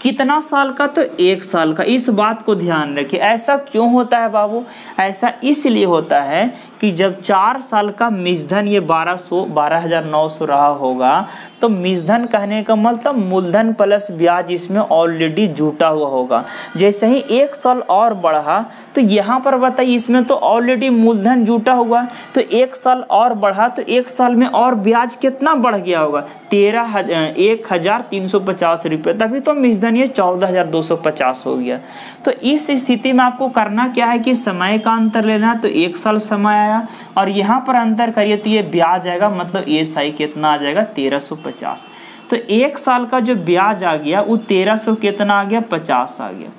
कितना साल का, तो 1 साल का। इस बात को ध्यान रखिए। ऐसा क्यों होता है बाबू, ऐसा इसलिए होता है कि जब 4 साल का मिश्रधन ये 12,900 रहा होगा, तो मिश्रधन कहने का मतलब मूलधन प्लस ब्याज इसमें ऑलरेडी जुटा हुआ होगा। जैसे ही 1 साल और बढ़ा, तो यहाँ पर बताइए इसमें तो ऑलरेडी मूलधन जुटा हुआ, तो 1 साल और बढ़ा तो 1 साल में और ब्याज कितना बढ़ गया होगा 1,350 रुपये, तभी तो मिश्रधन ये 14,250 हो गया। तो इस स्थिति में आपको करना क्या है कि समय का अंतर लेना, तो 1 साल समय आया और यहाँ पर अंतर करिए तो ये ब्याज आएगा, मतलब SI कितना आ जाएगा 1,350। तो 1 साल का जो ब्याज आ गया वो 1,300 कितना आ गया 50 आ गया।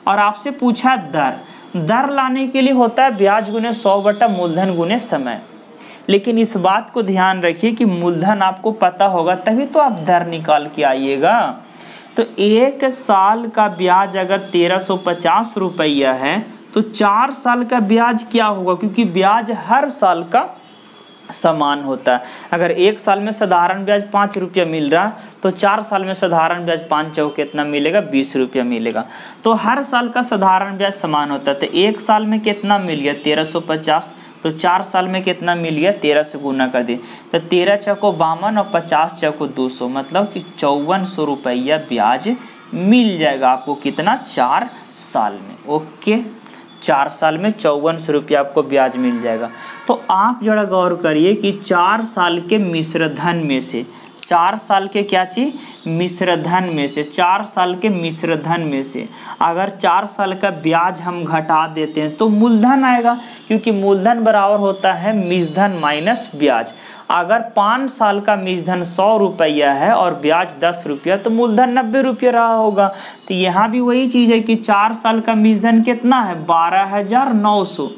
और आपसे पूछा दर लाने के लिए होता है ब्याज गुने 100 बटा मूलधन गुने समय, लेकिन इस बात को ध्यान रखिए कि मूलधन आपको पता होगा तभी तो आप दर निकाल के आइएगा। तो 1 साल का ब्याज अगर 1,350 रुपया है, तो 4 साल का ब्याज क्या होगा, क्योंकि ब्याज हर साल का समान होता है। अगर 1 साल में साधारण ब्याज 5 रुपया मिल रहा, तो 4 साल में साधारण ब्याज 5 चौक कितना मिलेगा 20 रुपया मिलेगा। तो हर साल का साधारण ब्याज समान होता है, तो 1 साल में कितना मिल गया 1,350, तो तो 4 साल में कितना मिल गया, 13 से गुना कर दिए तो 13 चौको 52 और 50 चौको 200, मतलब कि 5400 रुपया ब्याज मिल जाएगा आपको। कितना, 4 साल में। ओके, 4 साल में 5400 रुपया आपको ब्याज मिल जाएगा। तो आप जरा गौर करिए कि 4 साल के मिश्र धन में से, 4 साल के क्या चीज, मिश्र धन में से, 4 साल के मिश्र धन में से अगर 4 साल का ब्याज हम घटा देते हैं तो मूलधन आएगा, क्योंकि मूलधन बराबर होता है मिश्रधन माइनस ब्याज। अगर 5 साल का मिश्रधन 100 रुपया है और ब्याज 10 रुपया तो मूलधन 90 रुपया रहा होगा। तो यहाँ भी वही चीज है कि 4 साल का मिश्रधन कितना है, 12,900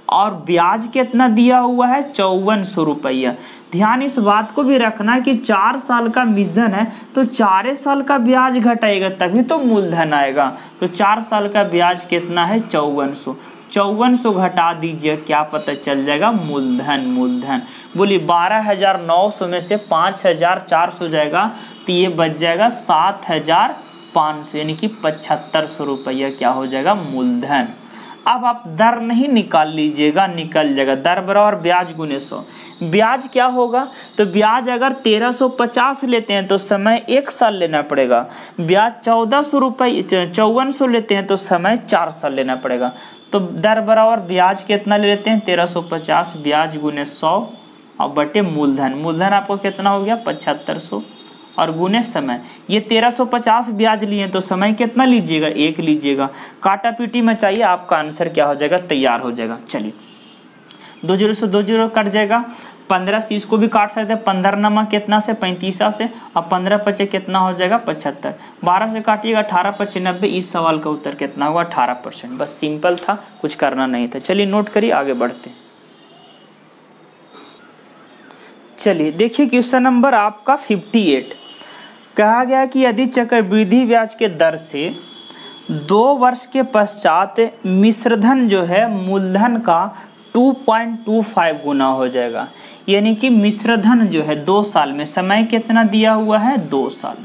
और ब्याज कितना दिया हुआ है, 5400 रुपया। ध्यान इस बात को भी रखना कि 4 साल का मिश्रधन है तो 4 साल का ब्याज घटाएगा तभी तो मूलधन आएगा। तो 4 साल का ब्याज कितना है, 5400। 5400 घटा दीजिए, क्या पता चल जाएगा, मूलधन। मूलधन बोलिए 12,900 में से 5,400 जाएगा तो ये बच जाएगा 7,500, यानी कि 7,500 रुपया क्या हो जाएगा, मूलधन। अब आप दर नहीं निकाल लीजिएगा, निकल जाएगा दर बराबर ब्याज गुने 100। ब्याज क्या होगा, तो ब्याज अगर 1350 लेते हैं तो समय 1 साल लेना पड़ेगा। ब्याज 1400 रुपये 5400 लेते हैं तो समय 4 साल लेना पड़ेगा। तो दर बराबर ब्याज कितना ले लेते हैं, 1350 ब्याज गुने 100 और बटे मूलधन। मूलधन आपको कितना हो गया, 7500 और गुने समय। ये 1350 ब्याज लिए तो समय कितना लीजिएगा, 1 लीजिएगा। काटा पीटी में चाहिए, आपका आंसर क्या हो जाएगा, तैयार हो जाएगा। चलिए 2 0 से 2 0 कट जाएगा। 15 से इसको भी काट सकते हैं, 15 नमा कितना से, 35 से, और 15 पचे कितना हो जाएगा, 75। 12 से काटिएगा, 18 पचे 90। इस सवाल का उत्तर कितना हुआ, 18%। बस सिंपल था, कुछ करना नहीं था। चलिए नोट करिए, आगे बढ़ते हैं। चलिए देखिए क्वेश्चन नंबर आपका 58। कहा गया कि यदि चक्रवृद्धि ब्याज के दर से 2 वर्ष के पश्चात मिश्रधन जो है मूलधन का 2.25 गुना हो जाएगा, यानी कि मिश्रधन जो है 2 साल में, समय कितना दिया हुआ है, 2 साल।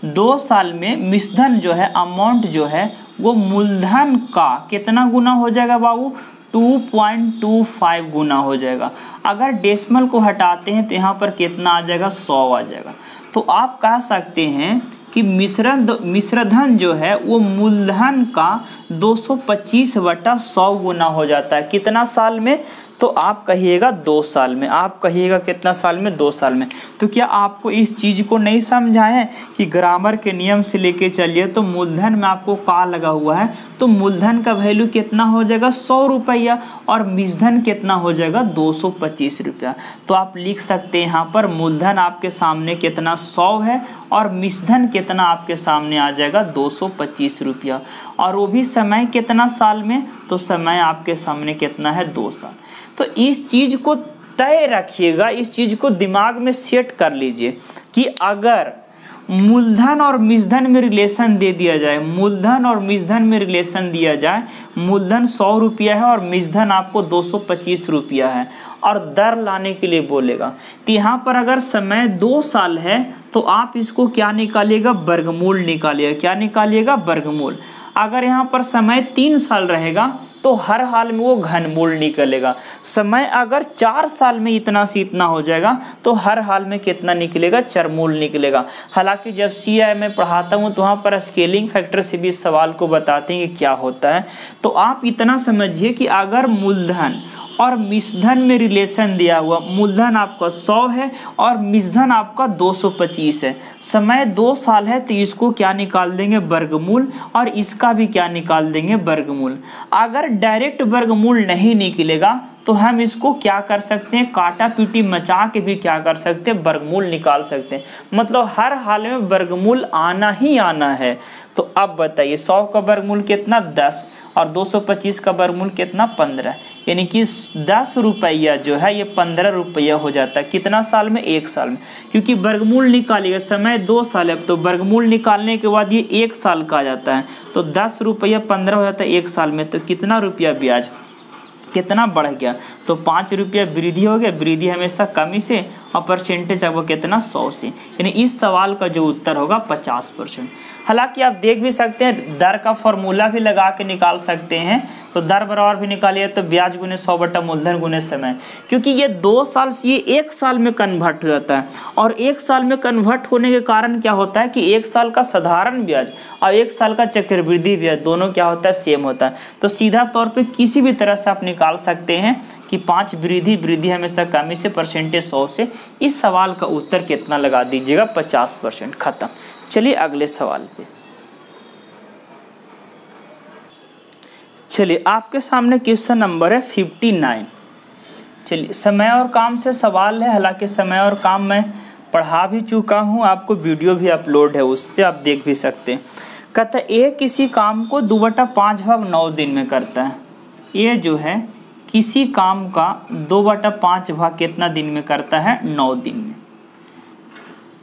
2 साल में मिश्रधन जो है अमाउंट जो है वो मूलधन का कितना गुना हो जाएगा बाबू, 2.25 गुना हो जाएगा। अगर डेसिमल को हटाते हैं तो यहाँ पर कितना आ जाएगा, 100 आ जाएगा। तो आप कह सकते हैं कि मिश्रधन जो है वो मूलधन का 225/100 गुना हो जाता है। कितना साल में, तो आप कहिएगा 2 साल में। आप कहिएगा कितना साल में, 2 साल में। तो क्या आपको इस चीज को नहीं समझाएं कि ग्रामर के नियम से लेके चलिए तो मूलधन में आपको का लगा हुआ है, तो मूलधन का वैल्यू कितना हो जाएगा, 100 रुपया, और मिश्रधन कितना हो जाएगा, 225 रुपया। तो आप लिख सकते हैं यहाँ पर मूलधन आपके सामने कितना 100 है और मिश्रधन कितना आपके सामने आ जाएगा 225 रुपया, और वो भी समय कितना साल में, तो समय आपके सामने कितना है, 2 साल। तो इस चीज को तय रखिएगा, इस चीज को दिमाग में सेट कर लीजिए कि अगर मूलधन और मिश्रधन में रिलेशन दे दिया जाए, मूलधन और मिश्रधन में रिलेशन दिया जाए, मूलधन 100 रुपया है और मिश्रधन आपको 225 रुपया है, और दर लाने के लिए बोलेगा, तो यहाँ पर अगर समय 2 साल है तो आप इसको क्या निकालिएगा, वर्गमूल निकालिएगा। क्या निकालिएगा, वर्गमूल। अगर यहाँ पर समय 3 साल रहेगा तो हर हाल में वो घनमूल निकलेगा। समय अगर 4 साल में इतना से इतना हो जाएगा तो हर हाल में कितना निकलेगा, चरमूल निकलेगा। हालांकि जब CI में पढ़ाता हूँ तो वहाँ पर स्केलिंग फैक्टर से भी इस सवाल को बताते हैं कि क्या होता है। तो आप इतना समझिए कि अगर मूलधन और मिश्रधन में रिलेशन दिया हुआ, मूलधन आपका 100 है और मिश्रधन आपका 225 है, समय 2 साल है, तो इसको क्या निकाल देंगे, वर्गमूल, और इसका भी क्या निकाल देंगे, वर्गमूल। अगर डायरेक्ट वर्गमूल नहीं निकलेगा तो हम इसको क्या कर सकते हैं, काटा पीटी मचा के भी क्या कर सकते हैं, वर्गमूल निकाल सकते हैं। मतलब हर हाल में वर्गमूल आना ही आना है। तो अब बताइए 100 का वर्गमूल कितना, 10, और 225 का वर्गमूल कितना, 15, यानी कि 10 रुपया जो है ये 15 रुपया हो जाता है। कितना साल में, 1 साल में, क्योंकि वर्गमूल निकालिएगा, समय 2 साल है तो वर्गमूल निकालने के बाद ये 1 साल का आ जाता है, तो 10 रुपया 15 हो जाता है 1 साल में। तो कितना रुपया ब्याज कितना बढ़ गया, तो 5 रुपया वृद्धि हो गया। वृद्धि हमेशा कमी से और परसेंटेज आपको कितना 100 से, यानी इस सवाल का जो उत्तर होगा 50%। हालांकि आप देख भी सकते हैं दर का फॉर्मूला भी लगा के निकाल सकते हैं, तो दर बराबर भी निकालिए तो ब्याज गुने 100 बटा मूलधन गुने समय, क्योंकि ये 2 साल से ये 1 साल में कन्वर्ट रहता है, और 1 साल में कन्वर्ट होने के कारण क्या होता है कि 1 साल का साधारण ब्याज और 1 साल का चक्रवृद्धि ब्याज दोनों क्या होता है, सेम होता है। तो सीधा तौर पे किसी भी तरह से आप निकाल सकते हैं कि 5 वृद्धि हमेशा कमी से, परसेंटेज 100 से। इस सवाल का उत्तर कितना लगा दीजिएगा, 50%। खत्म। चलिए अगले सवाल पे। चलिए आपके सामने क्वेश्चन नंबर है 59। चलिए समय और काम से सवाल है, हालांकि समय और काम मैं पढ़ा भी चुका हूँ, आपको वीडियो भी अपलोड है, उस पर आप देख भी सकते हैं। कहता है ए किसी काम को 2/5 भाग 9 दिन में करता है। ये जो है किसी काम का 2/5 भाग कितना दिन में करता है, 9 दिन में।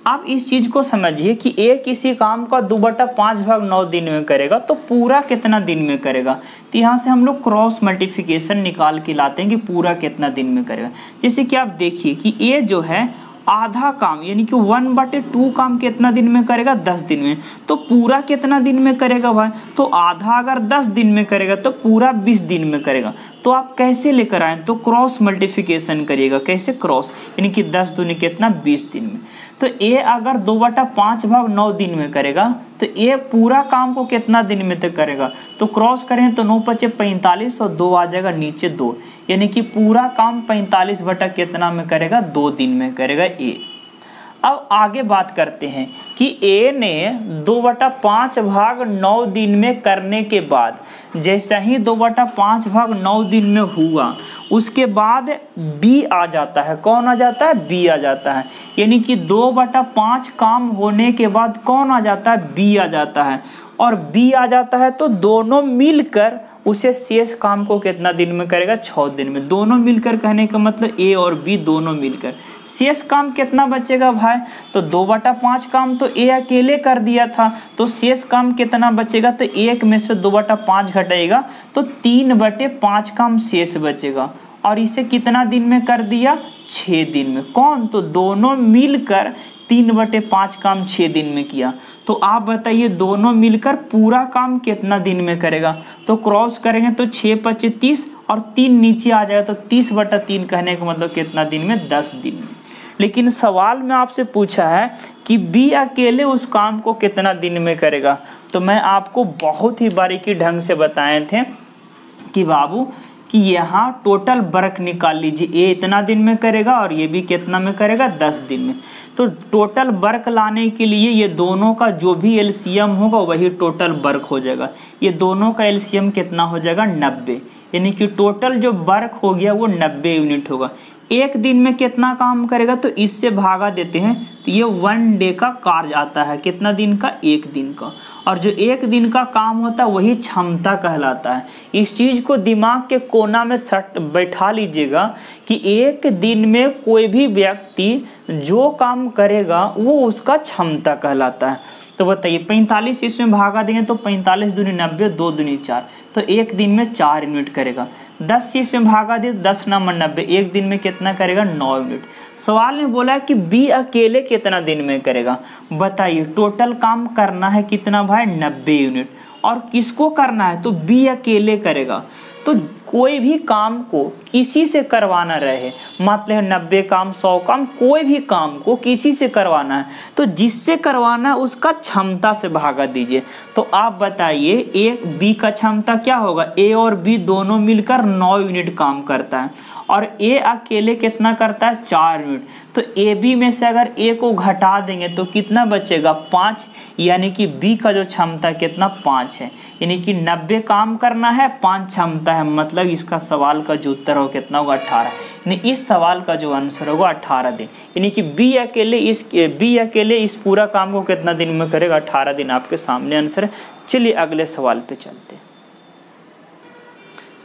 आप इस चीज को समझिए कि ए किसी काम का 2/5 भाग 9 दिन में करेगा, तो पूरा कितना दिन में करेगा। तो यहाँ से हम लोग क्रॉस मल्टीप्लिकेशन निकाल के लाते हैं कि पूरा कितना दिन में करेगा। जैसे कि आप देखिए कि ए जो है आधा काम यानी कि 1/2 काम कितना दिन में करेगा, 10 दिन में। तो पूरा कितना दिन में करेगा भाई, तो आधा अगर 10 दिन में करेगा तो पूरा 20 दिन में करेगा। तो आप कैसे लेकर आए, तो क्रॉस मल्टीप्लिकेशन करिएगा। कैसे क्रॉस, यानी कि 10 दूनी कितना, 20 दिन में। तो ए अगर 2/5 भाग 9 दिन में करेगा तो ए पूरा काम को कितना दिन में तक करेगा, तो क्रॉस करें तो 9 × 5 = 45 और 2 आ जाएगा नीचे 2, यानी कि पूरा काम 45 बटा कितना में करेगा, 2 दिन में करेगा ए। अब आगे बात करते हैं कि ए ने 2/5 भाग 9 दिन में करने के बाद, जैसे ही 2/5 भाग 9 दिन में हुआ उसके बाद बी आ जाता है। कौन आ जाता है, बी आ जाता है। यानी कि 2/5 काम होने के बाद कौन आ जाता है, बी आ जाता है। और बी आ जाता है तो दोनों मिलकर उसे शेष काम को कितना दिन में करेगा, 6 दिन में। दोनों मिलकर कहने का मतलब ए और बी दोनों मिलकर। शेष काम कितना बचेगा भाई, तो 2/5 काम तो ए अकेले कर दिया था, तो शेष काम कितना बचेगा, तो 1 में से 2/5 घटाएगा तो 3/5 काम शेष बचेगा। और इसे कितना दिन में कर दिया, 6 दिन में। कौन, तो दोनों मिलकर 3/5 काम 6 दिन में किया। तो आप बताइए दोनों मिलकर पूरा काम कितना दिन में करेगा, तो क्रॉस करेंगे तो 6 × 5 = 30 और 3 नीचे आ जाएगा, तो 30/3 कहने का मतलब कितना दिन में, 10 दिन में। लेकिन सवाल में आपसे पूछा है कि बी अकेले उस काम को कितना दिन में करेगा। तो मैं आपको बहुत ही बारीकी ढंग से बताए थे कि बाबू कि यहाँ टोटल वर्क निकाल लीजिए, ए इतना दिन में करेगा और ये भी कितना में करेगा, 10 दिन में। तो टोटल वर्क लाने के लिए ये दोनों का जो भी एलसीएम होगा वही टोटल वर्क हो जाएगा। ये दोनों का एलसीएम कितना हो जाएगा, 90, यानी कि टोटल जो वर्क हो गया वो 90 यूनिट होगा। एक दिन में कितना काम करेगा, तो इससे भागा देते हैं तो ये 1 डे का कार्य आता है। कितना दिन का, 1 दिन का। और जो 1 दिन का काम होता है वही क्षमता कहलाता है। इस चीज को दिमाग के कोना में बैठा लीजिएगा कि एक दिन में कोई भी व्यक्ति जो काम करेगा वो उसका क्षमता कहलाता है। तो बताइए 45 इसमें भागा देंगे तो 45 दूनी 90, 2 दूनी 4, तो एक दिन में 4 यूनिट करेगा। 10 से इसमें भागा दे, 10 × 9 = 90, एक दिन में कितना करेगा, 9 यूनिट। सवाल में बोला है कि बी अकेले कितना दिन में करेगा। बताइए टोटल काम करना है कितना भाई, 90 यूनिट। और किसको करना है, तो बी अकेले करेगा। तो कोई भी काम को किसी से करवाना रहे, मतलब 90 काम 100 काम, कोई भी काम को किसी से करवाना है तो जिससे करवाना है उसका क्षमता से भागा दीजिए। तो आप बताइए ए बी का क्षमता क्या होगा, ए और बी दोनों मिलकर 9 यूनिट काम करता है और ए अकेले कितना करता है, 4 यूनिट। तो ए बी में से अगर ए को घटा देंगे तो कितना बचेगा, 5, यानी कि बी का जो क्षमता कितना, 5 है। यानी कि 90 काम करना है, 5 क्षमता है, मतलब इसका सवाल का जो उत्तर हो कितना होगा, 18। यानी इस सवाल का जो आंसर होगा 18 दिन। यानी कि बी अकेले इस पूरा काम को कितना दिन में करेगा, 18 दिन। आपके सामने आंसर है। चलिए अगले सवाल पे चलते हैं।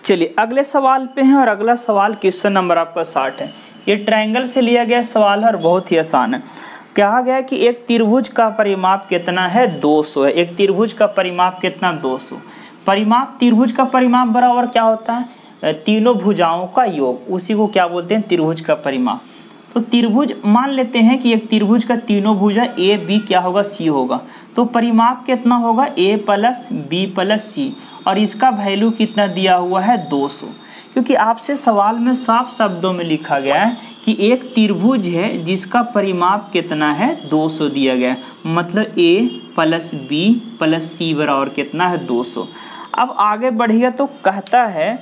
चलिए अगले सवाल पे हैं और अगला सवाल क्वेश्चन नंबर आपका 60 है। ये ट्रायंगल से लिया गया सवाल है और बहुत ही आसान है। कहा गया कि एक त्रिभुज का परिमाप कितना है, 200 है। एक त्रिभुज का परिमाप कितना, 200। परिमाप, त्रिभुज का परिमाप बराबर क्या होता है, तीनों भुजाओं का योग, उसी को क्या बोलते हैं, त्रिभुज का परिमाप। तो त्रिभुज मान लेते हैं कि एक त्रिभुज का तीनों भुजा ए बी क्या होगा, सी होगा। तो परिमाप कितना होगा, ए प्लस बी प्लस सी, और इसका वैल्यू कितना दिया हुआ है 200। क्योंकि आपसे सवाल में साफ शब्दों में लिखा गया है कि एक त्रिभुज है जिसका परिमाप कितना है 200 दिया गया है, मतलब ए प्लस बी प्लस सी बराबर कितना है 200। अब आगे बढ़िए तो कहता है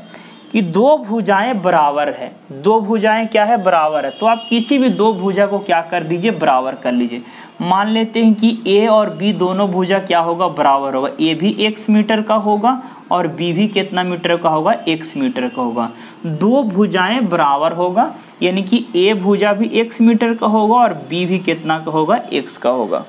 कि दो भुजाएं बराबर है, दो भुजाएं क्या है, बराबर है। तो आप किसी भी दो भुजा को क्या कर दीजिए, बराबर कर लीजिए। मान लेते हैं कि ए और बी दोनों भुजा क्या होगा, बराबर होगा। ए भी x मीटर का होगा और बी भी कितना मीटर का होगा, x मीटर का होगा। दो भुजाएं बराबर होगा, यानी कि ए भुजा भी x मीटर का होगा और बी भी कितना का होगा, x का होगा।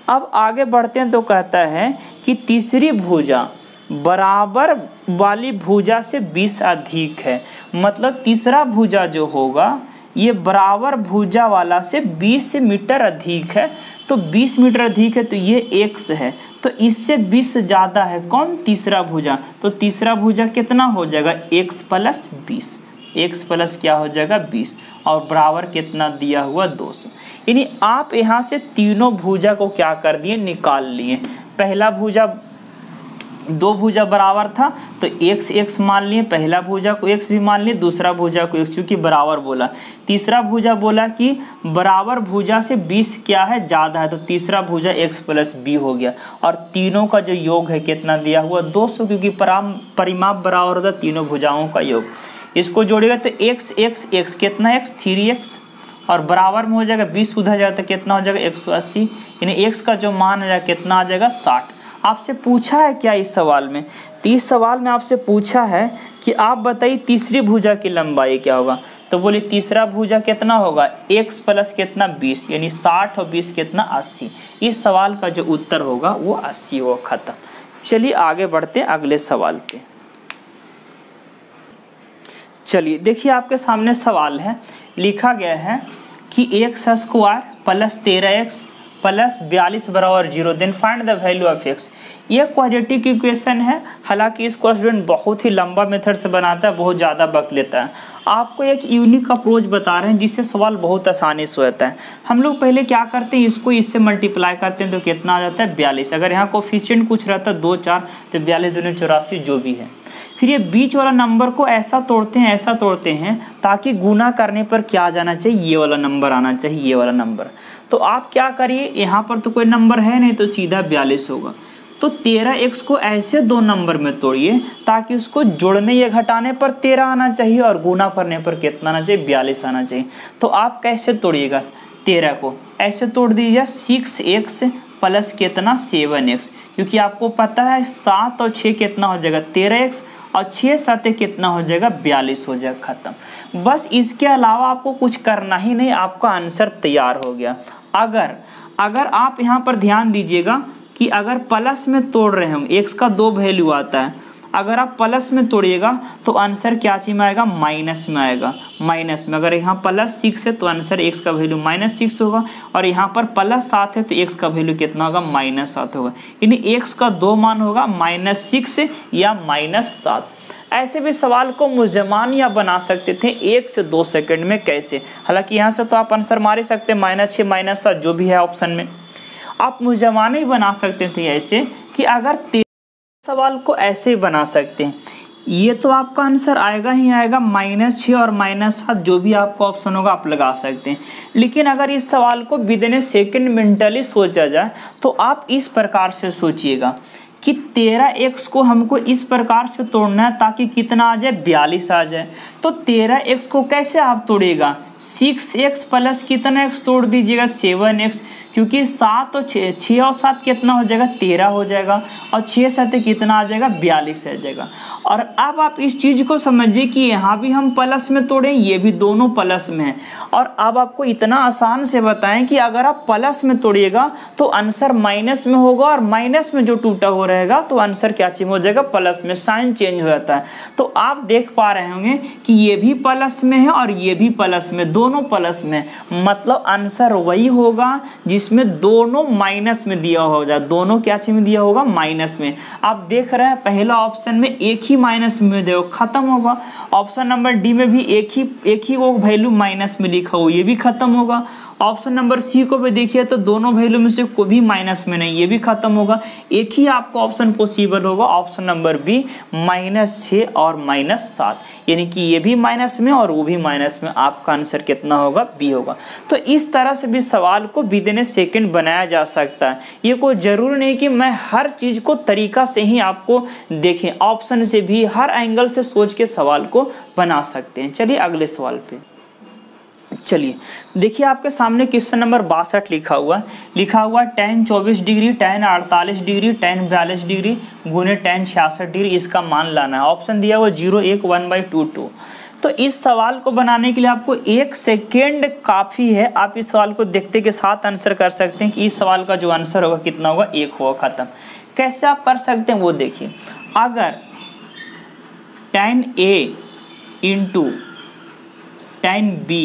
अब आगे बढ़ते हैं तो कहता है कि तीसरी भुजा बराबर वाली भुजा से 20 अधिक है, मतलब तीसरा भुजा जो होगा ये बराबर भुजा वाला से 20 मीटर अधिक है। तो 20 मीटर अधिक है तो ये x है, तो इससे 20 ज़्यादा है कौन, तीसरा भुजा। तो तीसरा भुजा कितना हो जाएगा, x प्लस 20, x प्लस क्या हो जाएगा 20, और बराबर कितना दिया हुआ 200। यानी आप यहाँ से तीनों भुजा को क्या कर दिए, निकाल लिए। पहला भुजा दो भुजा बराबर था तो x x मान लिए, पहला भुजा को x भी मान लिए, दूसरा भुजा को x, चूंकि बराबर बोला। तीसरा भुजा बोला कि बराबर भुजा से 20 क्या है, ज़्यादा है, तो तीसरा भुजा x प्लस b हो गया। और तीनों का जो योग है कितना दिया हुआ 200, क्योंकि परिमाप बराबर होता है तीनों भुजाओं का योग। इसको जोड़ेगा तो x x x कितना x 3x, और बराबर में हो जाएगा 20 उधर जाएगा तो कितना हो जाएगा 180, यानी x का जो मान है कितना आ जाएगा 60। आपसे पूछा है क्या इस सवाल में, तो इस सवाल में आपसे पूछा है कि आप बताइए तीसरी भुजा की लंबाई क्या होगा। तो बोले तीसरा भुजा कितना होगा, x प्लस कितना 20, यानी 60 और 20 कितना 80। इस सवाल का जो उत्तर होगा वो 80 होगा, खत्म। चलिए आगे बढ़ते हैं अगले सवाल पे। चलिए देखिए आपके सामने सवाल है, लिखा गया है कि x square plus 13x plus 42 बराबर 0, then find the value of x। ये क्वाड्रेटिक इक्वेशन है, हालांकि इसको स्टूडेंट बहुत ही लंबा मेथड से बनाता है, बहुत ज़्यादा वक्त लेता है। आपको एक यूनिक अप्रोच बता रहे हैं जिससे सवाल बहुत आसानी से होता है। हम लोग पहले क्या करते हैं, इसको इससे मल्टीप्लाई करते हैं तो कितना आ जाता है 42। अगर यहाँ कोफिशिएंट कुछ रहता है 2 4 तो 42 दूनी 84 जो भी है। फिर ये बीच वाला नंबर को ऐसा तोड़ते हैं, ऐसा तोड़ते हैं ताकि गुना करने पर क्या आ जाना चाहिए, ये वाला नंबर आना चाहिए, ये वाला नंबर। तो आप क्या करिए, यहाँ पर तो कोई नंबर है नहीं तो सीधा 42 होगा। तो 13x को ऐसे दो नंबर में तोड़िए ताकि उसको जोड़ने या घटाने पर 13 आना चाहिए और गुना करने पर कितना आना चाहिए, 42 आना चाहिए। तो आप कैसे तोड़िएगा, 13 को ऐसे तोड़ दीजिए 6x प्लस कितना 7x, क्योंकि आपको पता है 7 और 6 कितना हो जाएगा 13x, और 6 7 कितना हो जाएगा 42 हो जाएगा, खत्म। बस इसके अलावा आपको कुछ करना ही नहीं, आपका आंसर तैयार हो गया। अगर आप यहाँ पर ध्यान दीजिएगा कि अगर प्लस में तोड़ रहे हैं, x का 2 वैल्यू आता है, अगर आप प्लस में तोड़िएगा तो आंसर क्या चीज में आएगा, माइनस में आएगा। माइनस में अगर यहाँ प्लस 6 है तो आंसर x का वैल्यू -6 होगा, और यहाँ पर प्लस 7 है तो x का वैल्यू कितना होगा, -7 होगा। यानी x का 2 मान होगा -6 या -7। ऐसे भी सवाल को मुजमानिया बना सकते थे 1 से 2 सेकंड में। कैसे, हालांकि यहाँ से तो आप आंसर मार ही सकते हैं, -6 -7 जो भी है ऑप्शन में। आप मुजमाना ही बना सकते थे ऐसे कि अगर सवाल को ऐसे बना सकते हैं, ये तो आपका आंसर आएगा ही आएगा, -6 और -7 जो भी आपका ऑप्शन होगा आप लगा सकते हैं। लेकिन अगर इस सवाल को विदिन ए सेकेंड मेंटली सोचा जाए तो आप इस प्रकार से सोचिएगा कि 13x को हमको इस प्रकार से तोड़ना है ताकि कितना आ जाए, 42 आ जाए। तो 13x को कैसे आप तोड़िएगा, 6x प्लस कितना x तोड़ दीजिएगा 7x, क्योंकि 7 और 6 और 7 कितना हो जाएगा 13 हो जाएगा, और 6 7 कितना आ जाएगा 42 आ जाएगा। और अब आप इस चीज़ को समझिए कि यहाँ भी हम प्लस में तोड़ें, ये भी दोनों प्लस में है। और अब आपको इतना आसान से बताएं कि अगर आप प्लस में तोड़िएगा तो आंसर माइनस में होगा, और माइनस में जो टूटा हो रहेगा तो आंसर क्या चीज हो जाएगा, प्लस में, साइन चेंज हो जाता है। तो आप देख पा रहे होंगे कि ये भी प्लस में है और ये भी प्लस में, में, दोनों प्लस में, मतलब आंसर वही होगा जिसमें दोनों माइनस में दिया होगा। दोनों क्या चीज में दिया होगा? माइनस में। आप देख रहे हैं पहला ऑप्शन में एक ही माइनस में दिया, खत्म होगा। ऑप्शन नंबर डी में भी एक ही वो वैल्यू माइनस में लिखा हो, ये भी खत्म होगा। ऑप्शन नंबर सी को भी देखिए तो दोनों वैल्यू में से कोई भी माइनस में नहीं, ये भी खत्म होगा। एक ही आपको ऑप्शन पॉसिबल होगा, ऑप्शन नंबर बी -6 और -7, यानी कि ये भी माइनस में और वो भी माइनस में। आपका आंसर कितना होगा? बी होगा। तो इस तरह से भी सवाल को विदिन ए सेकेंड बनाया जा सकता है। ये कोई जरूरी नहीं कि मैं हर चीज को तरीका से ही आपको देखें, ऑप्शन से भी हर एंगल से सोच के सवाल को बना सकते हैं। चलिए अगले सवाल पे चलिए देखिए, आपके सामने क्वेश्चन नंबर 62 लिखा हुआ tan 24 degree, tan 48 degree, tan 42 degree गुने tan 66 डिग्री, इसका मान लाना है। ऑप्शन दिया हुआ 0, 1, 1/2, तो इस सवाल को बनाने के लिए आपको 1 सेकेंड काफी है। आप इस सवाल को देखते के साथ आंसर कर सकते हैं कि इस सवाल का जो आंसर होगा कितना होगा? 1 होगा, खत्म। कैसे आप कर सकते हैं वो देखिए। अगर tan A into tan B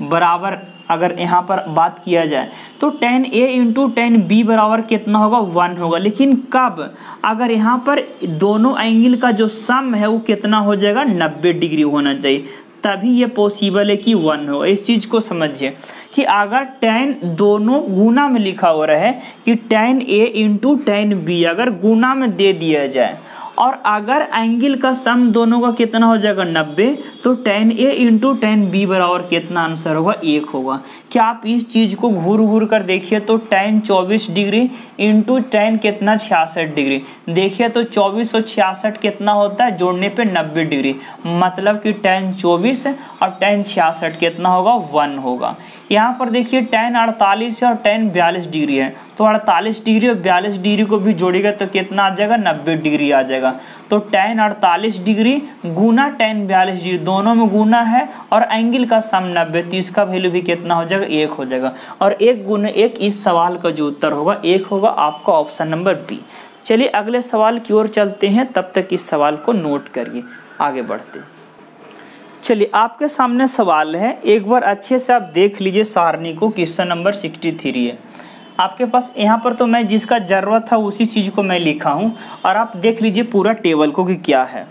बराबर, अगर यहाँ पर बात किया जाए तो tan A into tan B बराबर कितना होगा? 1 होगा। लेकिन कब? अगर यहाँ पर दोनों एंगल का जो सम है वो कितना हो जाएगा? 90 डिग्री होना चाहिए, तभी ये पॉसिबल है कि 1 हो। इस चीज को समझिए कि अगर tan दोनों गुना में लिखा हो रहा है कि tan A into tan B अगर गुना में दे दिया जाए और अगर एंगल का सम दोनों का कितना हो जाएगा? 90, तो tan A into tan B बराबर कितना आंसर होगा? 1 होगा। क्या आप इस चीज को घूर घूर कर देखिए तो tan 24 डिग्री इंटू tan कितना? 66 डिग्री। देखिए तो 24 और 66 कितना होता है? जोड़ने पे 90 डिग्री, मतलब कि tan 24 और tan 66 कितना होगा? 1 होगा। यहाँ पर देखिए tan 48 और tan 42 डिग्री है, तो 48 डिग्री और 42 डिग्री को भी जोड़ेगा तो कितना आ जाएगा? 90 डिग्री आ जाएगा। तो tan 48 डिग्री गुना tan 42 डिग्री, दोनों में गुना है और एंगल का सम 90, तो इसका वैल्यू भी कितना हो जाएगा? 1 हो जाएगा। और 1 गुना 1 इस सवाल का जो उत्तर होगा 1 होगा, आपका ऑप्शन नंबर बी। चलिए अगले सवाल की ओर चलते हैं, तब तक इस सवाल को नोट करिए, आगे बढ़ते हैं। चलिए आपके सामने सवाल है, एक बार अच्छे से आप देख लीजिए सारणी को। क्वेश्चन नंबर 63 है आपके पास। यहाँ पर तो मैं जिसका जरूरत था उसी चीज को मैं लिखा हूँ, और आप देख लीजिए पूरा टेबल को कि क्या है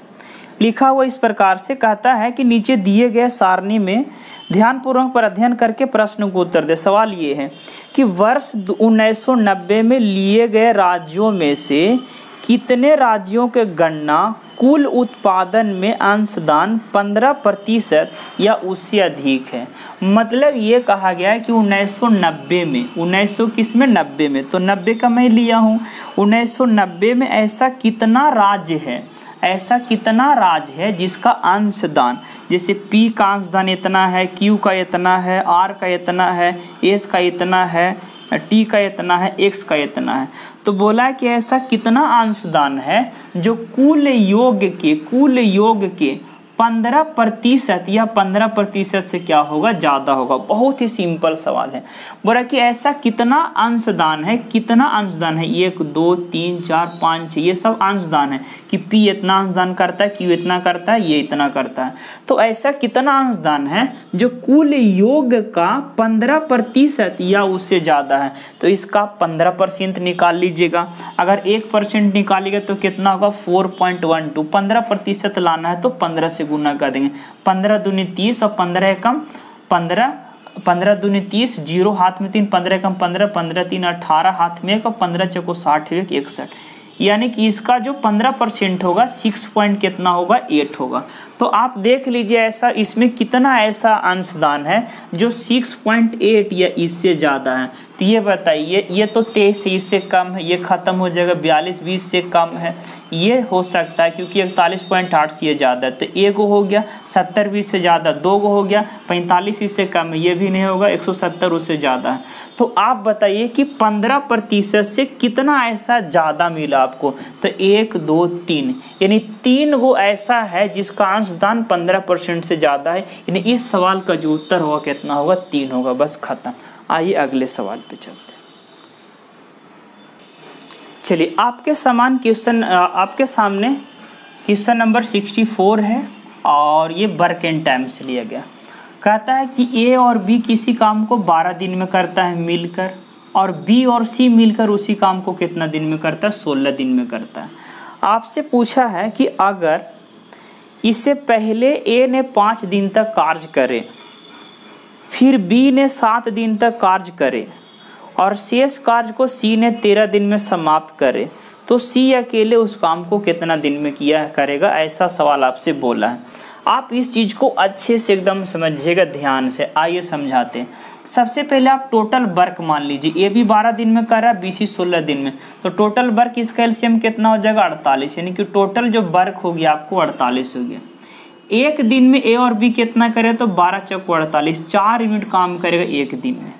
लिखा हुआ। इस प्रकार से कहता है कि नीचे दिए गए सारणी में ध्यानपूर्वक पर अध्ययन करके प्रश्न को उत्तर दे। सवाल ये है कि वर्ष 1990 में लिए गए राज्यों में से कितने राज्यों के गन्ना कुल उत्पादन में अंशदान 15% या उससे अधिक है। मतलब ये कहा गया है कि 1990 में, 1900 किस में? 90 में, तो 90 का मैं लिया हूँ। 1990 में ऐसा कितना राज्य है, ऐसा कितना राज्य है जिसका अंशदान, जैसे P का अंशदान इतना है, Q का इतना है, R का इतना है, S का इतना है, T का इतना है, X का इतना है। तो बोला कि ऐसा कितना अंशदान है जो कुल योग के 15% या 15% से क्या होगा? ज्यादा होगा। बहुत ही सिंपल सवाल है। बोला कि ऐसा कितना अंशदान है, कितना अंशदान है? 1, 2, 3, 4, 5, 6 ये सब अंशदान है कि P इतना अंशदान करता है, Q इतना करता है, ये इतना करता है। तो ऐसा कितना अंशदान है जो कुल योग का 15% या उससे ज्यादा है? तो इसका 15% निकाल लीजिएगा। अगर 1% निकालिएगा तो कितना होगा? 4.12। 15% लाना है तो 15 से गुना कर देंगे। 15 दूनी 30 और 15 एकम 15, 15 दूनी 30, 0 हाथ में 3, 15 एकम 15, 15 3 18 हाथ में 1 और 15 चौको 60 61, यानी कि इसका जो 15% होगा 6 पॉइंट कितना होगा? 8 होगा। तो आप देख लीजिए ऐसा इसमें कितना ऐसा अंशदान है जो 6.8 या इससे ज्यादा है। तो ये बताइए, ये तो 23 इससे कम है, ये खत्म हो जाएगा। 42 20 से कम है, ये हो सकता है क्योंकि 41.8 से ये ज्यादा है, तो 1 हो गया। 70 20 से ज्यादा 2 हो गया। 45 इससे कम है, ये भी नहीं होगा। 170 उससे ज्यादा है। तो आप बताइए कि 15% से कितना ऐसा ज्यादा मिला आपको? तो 1 2 3, यानी 3 गो ऐसा है जिसका अंशदान 15% से ज्यादा है। यानी इस सवाल का जो उत्तर होगा कितना होगा? 3 होगा। बस खत्म। आइए अगले सवाल पे चलते हैं। चलिए आपके सामने क्वेश्चन नंबर 64 है और ये वर्क एंड टाइम से लिया गया। कहता है कि ए और बी किसी काम को 12 दिन में करता है मिलकर, और बी और सी मिलकर उसी काम को कितना दिन में करता है, 16 दिन में करता है। आपसे पूछा है कि अगर इससे पहले ए ने 5 दिन तक कार्य करे, फिर बी ने 7 दिन तक कार्य करे और शेष कार्य को सी ने 13 दिन में समाप्त करे, तो सी अकेले उस काम को कितना दिन में किया करेगा, ऐसा सवाल आपसे बोला है। आप इस चीज़ को अच्छे से एकदम समझिएगा ध्यान से। आइए समझाते हैं। सबसे पहले आप टोटल वर्क मान लीजिए, ए भी 12 दिन में कर रहा है, बी सी 16 दिन में, तो टोटल वर्क इसका एलसीएम कितना हो जाएगा, 48, यानी कि टोटल जो वर्क हो गया आपको 48 हो गया। एक दिन में ए और बी कितना करे, तो 12 चौक 48, 4 यूनिट काम करेगा एक दिन में।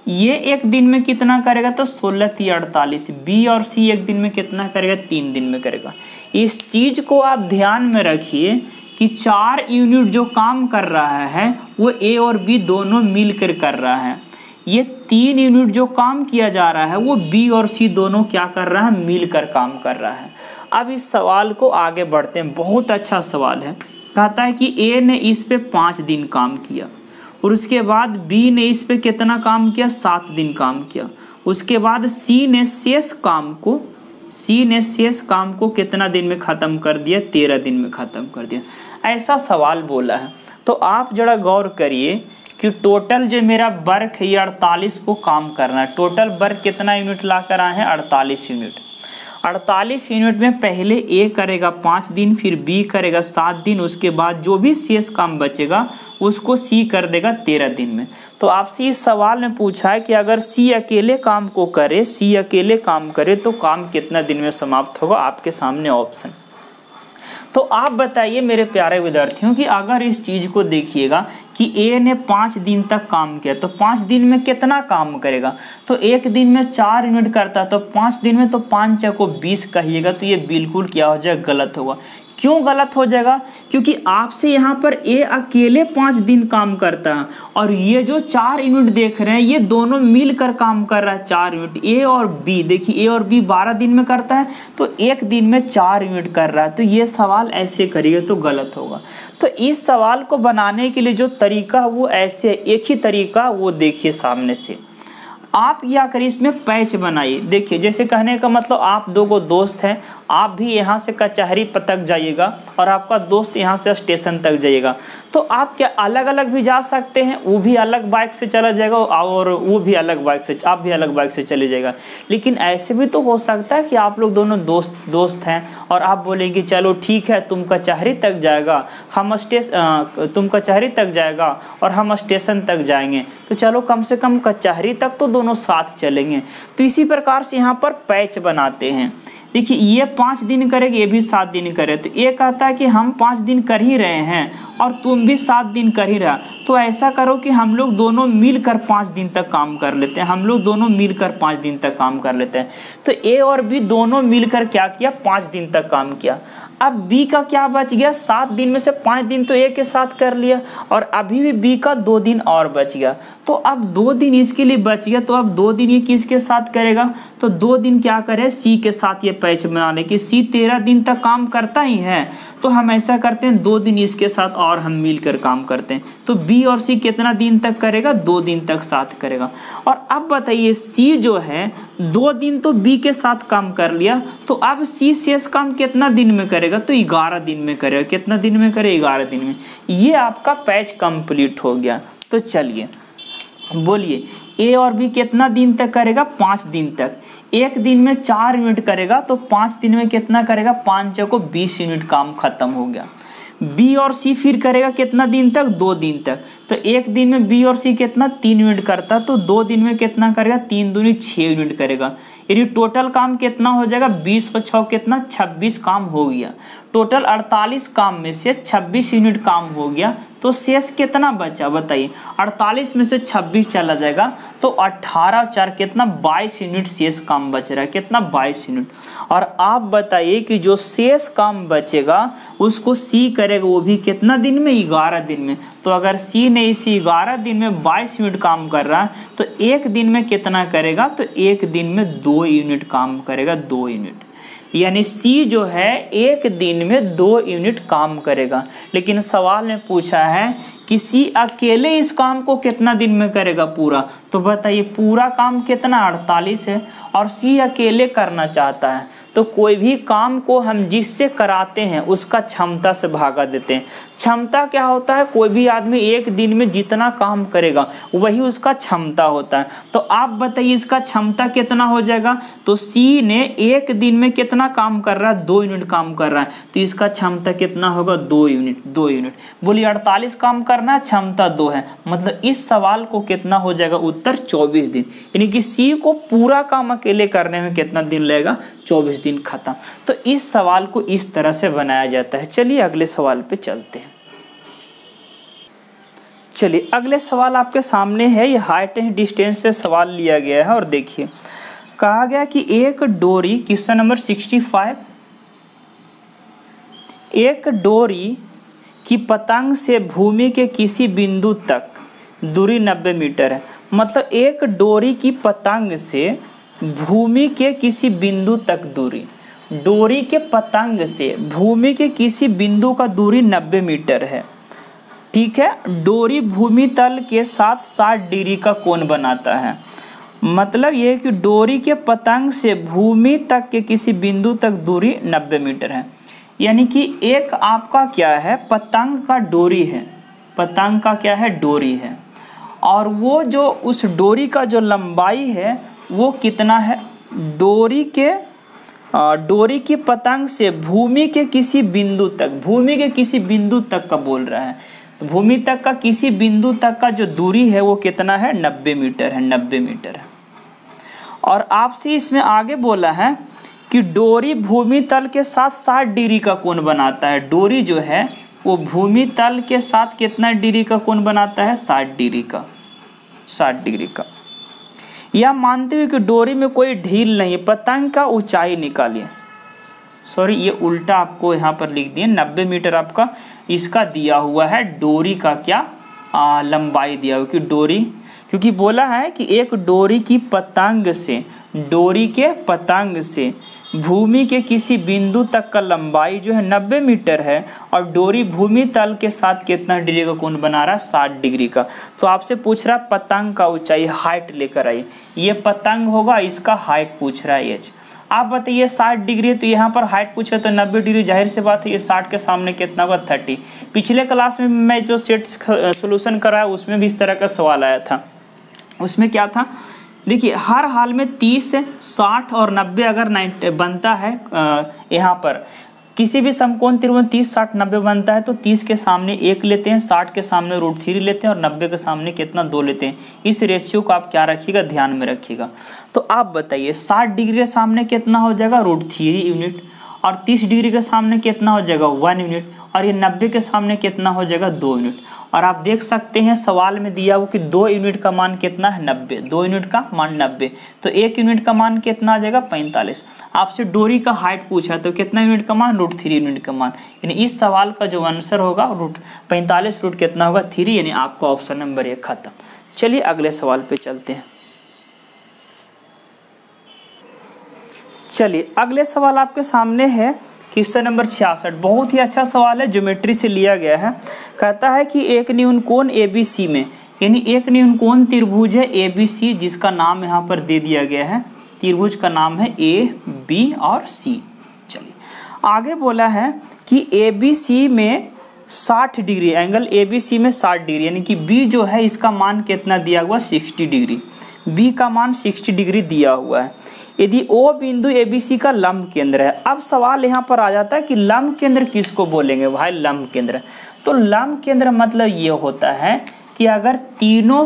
ये एक दिन में कितना करेगा, तो 16 × 48। बी और सी एक दिन में कितना करेगा, 3 दिन में करेगा। इस चीज को आप ध्यान में रखिए कि 4 यूनिट जो काम कर रहा है वो ए और बी दोनों मिलकर कर रहा है। ये 3 यूनिट जो काम किया जा रहा है वो बी और सी दोनों क्या कर रहा है, मिलकर काम कर रहा है। अब इस सवाल को आगे बढ़ते हैं, बहुत अच्छा सवाल है। कहता है कि ए ने इस पे 5 दिन काम किया, और उसके बाद बी ने इस पे कितना काम किया, 7 दिन काम किया। उसके बाद सी ने शेष काम को कितना दिन में खत्म कर दिया, 13 दिन में खत्म कर दिया। ऐसा सवाल बोला है। तो आप जरा गौर करिए कि टोटल जो मेरा वर्क है ये 48 को काम करना है। टोटल वर्क कितना यूनिट ला कर आए हैं, 48 यूनिट। 48 यूनिट में पहले ए करेगा 5 दिन, फिर बी करेगा 7 दिन, उसके बाद जो भी शेष काम बचेगा उसको सी कर देगा 13 दिन में। तो आपसे इस सवाल में पूछा है कि अगर सी अकेले काम करे तो काम कितना दिन में समाप्त होगा। आपके सामने ऑप्शन। तो आप बताइए मेरे प्यारे विद्यार्थियों कि अगर इस चीज को देखिएगा कि ए ने 5 दिन तक काम किया, तो 5 दिन में कितना काम करेगा, तो एक दिन में 4 यूनिट करता है, तो 5 दिन में तो 5 को 20 कहिएगा, तो ये बिल्कुल क्या हो जाएगा, गलत होगा। क्यों गलत हो जाएगा, क्योंकि आपसे यहाँ पर ए अकेले 5 दिन काम करता है, और ये जो 4 यूनिट देख रहे हैं ये दोनों मिलकर काम कर रहा है। 4 यूनिट ए और बी, देखिए ए और बी 12 दिन में करता है, तो एक दिन में 4 यूनिट कर रहा है। तो ये सवाल ऐसे करिए तो गलत होगा। तो इस सवाल को बनाने के लिए जो तरीका है वो ऐसे, एक ही तरीका वो देखिए सामने से। आप क्या करिए, इसमें पैच बनाइए। देखिए जैसे कहने का मतलब आप दो दोस्त हैं, आप भी यहाँ से कचहरी तक जाइएगा और आपका दोस्त यहाँ से स्टेशन तक जाइएगा, तो आप क्या अलग अलग भी जा सकते हैं। वो भी अलग बाइक से चला जाएगा और वो भी अलग बाइक से, आप भी अलग बाइक से चले जाएगा। लेकिन ऐसे भी तो हो सकता है कि आप लोग दोनों दोस्त हैं और आप बोलेंगे चलो ठीक है तुम कचहरी तक जाएगा, तुम कचहरी तक जाएगा और हम स्टेशन तक जाएंगे, तो चलो कम से कम कचहरी तक तो दोनों साथ चलेंगे। तो इसी प्रकार से यहाँ पर पैच बनाते हैं। देखिए ये 5 दिन करेगा, ये भी 7 दिन करे, तो ये कहता है कि हम 5 दिन कर ही रहे हैं और तुम भी 7 दिन कर ही रहा, तो ऐसा करो कि हम लोग दोनों मिलकर 5 दिन तक काम कर लेते हैं। हम लोग दोनों मिलकर 5 दिन तक काम कर लेते हैं। तो ए और बी दोनों मिलकर क्या किया, 5 दिन तक काम किया। अब बी का क्या बच गया, 7 दिन में से 5 दिन तो ए के साथ कर लिया और अभी भी बी का 2 दिन और बच गया। तो अब 2 दिन इसके लिए बच गया, तो अब 2 दिन ये किसके साथ करेगा, तो 2 दिन क्या करे, सी के साथ ये पैच बना ले कि सी 13 दिन तक काम करता ही है, तो हम ऐसा करते हैं 2 दिन इसके साथ और हम मिलकर काम करते हैं। तो बी और सी कितना दिन तक करेगा, 2 दिन तक साथ करेगा। और अब बताइए सी जो है 2 दिन तो बी के साथ काम कर लिया, तो अब सी शेष काम कितना दिन में करेगा, तो 11 दिन में करेगा। कितना दिन में करे, 11 दिन में। ये आपका पैच कंप्लीट हो गया। तो चलिए बोलिए ए और बी कितना दिन तक करेगा, 5 दिन तक। एक दिन में 4 यूनिट करेगा, तो 5 दिन में कितना करेगा, 5 को 20 यूनिट काम खत्म हो गया। बी और सी फिर करेगा कितना दिन तक, 2 दिन तक। तो एक दिन में बी और सी कितना, 3 यूनिट करता, तो 2 दिन में कितना करेगा, 3 दूनी 6 यूनिट करेगा। यानी टोटल काम कितना हो जाएगा, 20 और 6 कितना, 26 काम हो गया। टोटल 48 काम में से 26 यूनिट काम हो गया, तो शेष कितना बचा बताइए। 48 में से 26 चला जाएगा, तो 18 और 4 कितना, 22 यूनिट शेष काम बच रहा है। कितना, 22 यूनिट। और आप बताइए कि जो शेष काम बचेगा उसको सी करेगा, वो भी कितना दिन में, 11 दिन में। तो अगर सी ने इसी 11 दिन में 22 यूनिट काम कर रहा है, तो एक दिन में कितना करेगा, तो एक दिन में 2 यूनिट काम करेगा, 2 यूनिट। यानी सी जो है एक दिन में 2 यूनिट काम करेगा। लेकिन सवाल में पूछा है कि सी अकेले इस काम को कितना दिन में करेगा पूरा, तो बताइए पूरा काम कितना 48 है और सी अकेले करना चाहता है। तो कोई भी काम को हम जिससे कराते हैं उसका क्षमता से भागा देते हैं। क्षमता क्या होता है, कोई भी आदमी एक दिन में जितना काम करेगा वही उसका क्षमता होता है। तो आप बताइए इसका क्षमता कितना हो जाएगा, तो सी ने एक दिन में कितना काम कर रहा है, 2 यूनिट काम कर रहा है, तो इसका क्षमता कितना होगा 2 यूनिट। 2 यूनिट बोलिए 48 काम करना है, क्षमता 2 है, मतलब इस सवाल को कितना हो जाएगा उत्तर 24 दिन। यानी कि सी को पूरा काम अकेले करने में कितना दिन लगेगा, 24 दिन खत्म। तो इस सवाल को इस तरह से बनाया जाता है। चलिए अगले सवाल पे चलते हैं। चलिए अगले सवाल आपके सामने है, ये हाइट एंड डिस्टेंस से सवाल लिया गया है और देखिए कहा गया कि एक डोरी, क्वेश्चन नंबर 65, एक डोरी की पतंग से भूमि के किसी बिंदु तक दूरी 90 मीटर है। मतलब एक डोरी की पतंग से भूमि के किसी बिंदु तक दूरी, डोरी के पतंग से भूमि के किसी बिंदु का दूरी 90 मीटर है। ठीक है, डोरी भूमि तल के साथ 60 डिग्री का कोण बनाता है। मतलब ये कि डोरी के पतंग से भूमि तक के किसी बिंदु तक दूरी 90 मीटर है। यानी कि एक आपका क्या है, पतंग का डोरी है, पतंग का क्या है, डोरी है, और वो जो उस डोरी का जो लंबाई है वो कितना है, डोरी की पतंग से भूमि के किसी बिंदु तक, भूमि के किसी बिंदु तक का बोल रहा है, तो भूमि तक का किसी बिंदु तक का जो दूरी है वो कितना है, 90 मीटर है, 90 मीटर है। और आपसे इसमें आगे बोला है कि डोरी भूमि तल के साथ 60 डिग्री का कोण बनाता है। डोरी जो है वो भूमि तल के साथ कितना डिग्री का कोण बनाता है, 60 डिग्री का, 60 डिग्री का। यह मानते हुए कि डोरी में कोई ढील नहीं, पतंग का ऊंचाई निकालिए। सॉरी ये उल्टा आपको यहाँ पर लिख दिए, 90 मीटर आपका इसका दिया हुआ है, डोरी का क्या लंबाई दिया हुआ, कि डोरी, क्योंकि बोला है कि एक डोरी की पतंग से, डोरी के पतंग से भूमि के किसी बिंदु तक का लंबाई जो है 90 मीटर है और डोरी भूमि तल के साथ कितना डिग्री का कोण बना रहा है, 60 डिग्री का। तो आपसे पूछ रहा है पतंग का ऊंचाई, हाइट लेकर आइए, ये पतंग होगा, इसका हाइट पूछ रहा है एच। आप बताइए 60 डिग्री है तो यहाँ पर हाइट पूछे तो 90 डिग्री, जाहिर सी बात है ये 60 के सामने कितना होगा, 30। पिछले क्लास में मैं जो सेट सोल्यूशन कराया उसमें भी इस तरह का सवाल आया था। उसमें क्या था, देखिए हर हाल में 30, 60 और 90 अगर 90 बनता है, यहाँ पर किसी भी समकोण त्रिभुज 30, 60, 90 बनता है तो 30 के सामने 1 लेते हैं, 60 के सामने √3 लेते हैं और 90 के सामने कितना 2 लेते हैं। इस रेशियो को आप क्या रखिएगा, ध्यान में रखिएगा। तो आप बताइए 60 डिग्री के सामने कितना हो जाएगा, √3 यूनिट, और 30 डिग्री के सामने कितना हो जाएगा, 1 यूनिट, और ये 90 के सामने कितना हो जाएगा, 2 यूनिट। और आप देख सकते हैं सवाल में दिया हुआ कि 2 यूनिट का मान कितना है, 90, 2 यूनिट का मान 90, तो 1 यूनिट का मान कितना आ जाएगा, 45। आपसे डोरी का हाइट पूछा तो कितना यूनिट का मान, √3 यूनिट का मान, यानी इस सवाल का जो आंसर होगा 45 रूट कितना होगा, 3, यानी आपका ऑप्शन नंबर 1 खत्म। चलिए अगले सवाल पे चलते हैं। चलिए अगले सवाल आपके सामने है, क्वेश्चन नंबर 66, बहुत ही अच्छा सवाल है, ज्योमेट्री से लिया गया है। कहता है कि एक न्यूनकोण ABC में, यानी एक न्यूनकोण त्रिभुज है ABC जिसका नाम यहाँ पर दे दिया गया है, त्रिभुज का नाम है AB और C। चलिए आगे बोला है कि ABC में 60 डिग्री, एंगल ABC में 60 डिग्री, यानी कि B जो है इसका मान कितना दिया हुआ, 60 डिग्री, B का मान 60 डिग्री दिया हुआ है। यदि O बिंदु ABC का लंब केंद्र है। अब सवाल यहाँ पर आ जाता है कि लंब केंद्र किसको बोलेंगे भाई, लंब केंद्र। तो लंब केंद्र मतलब ये होता है कि अगर तीनों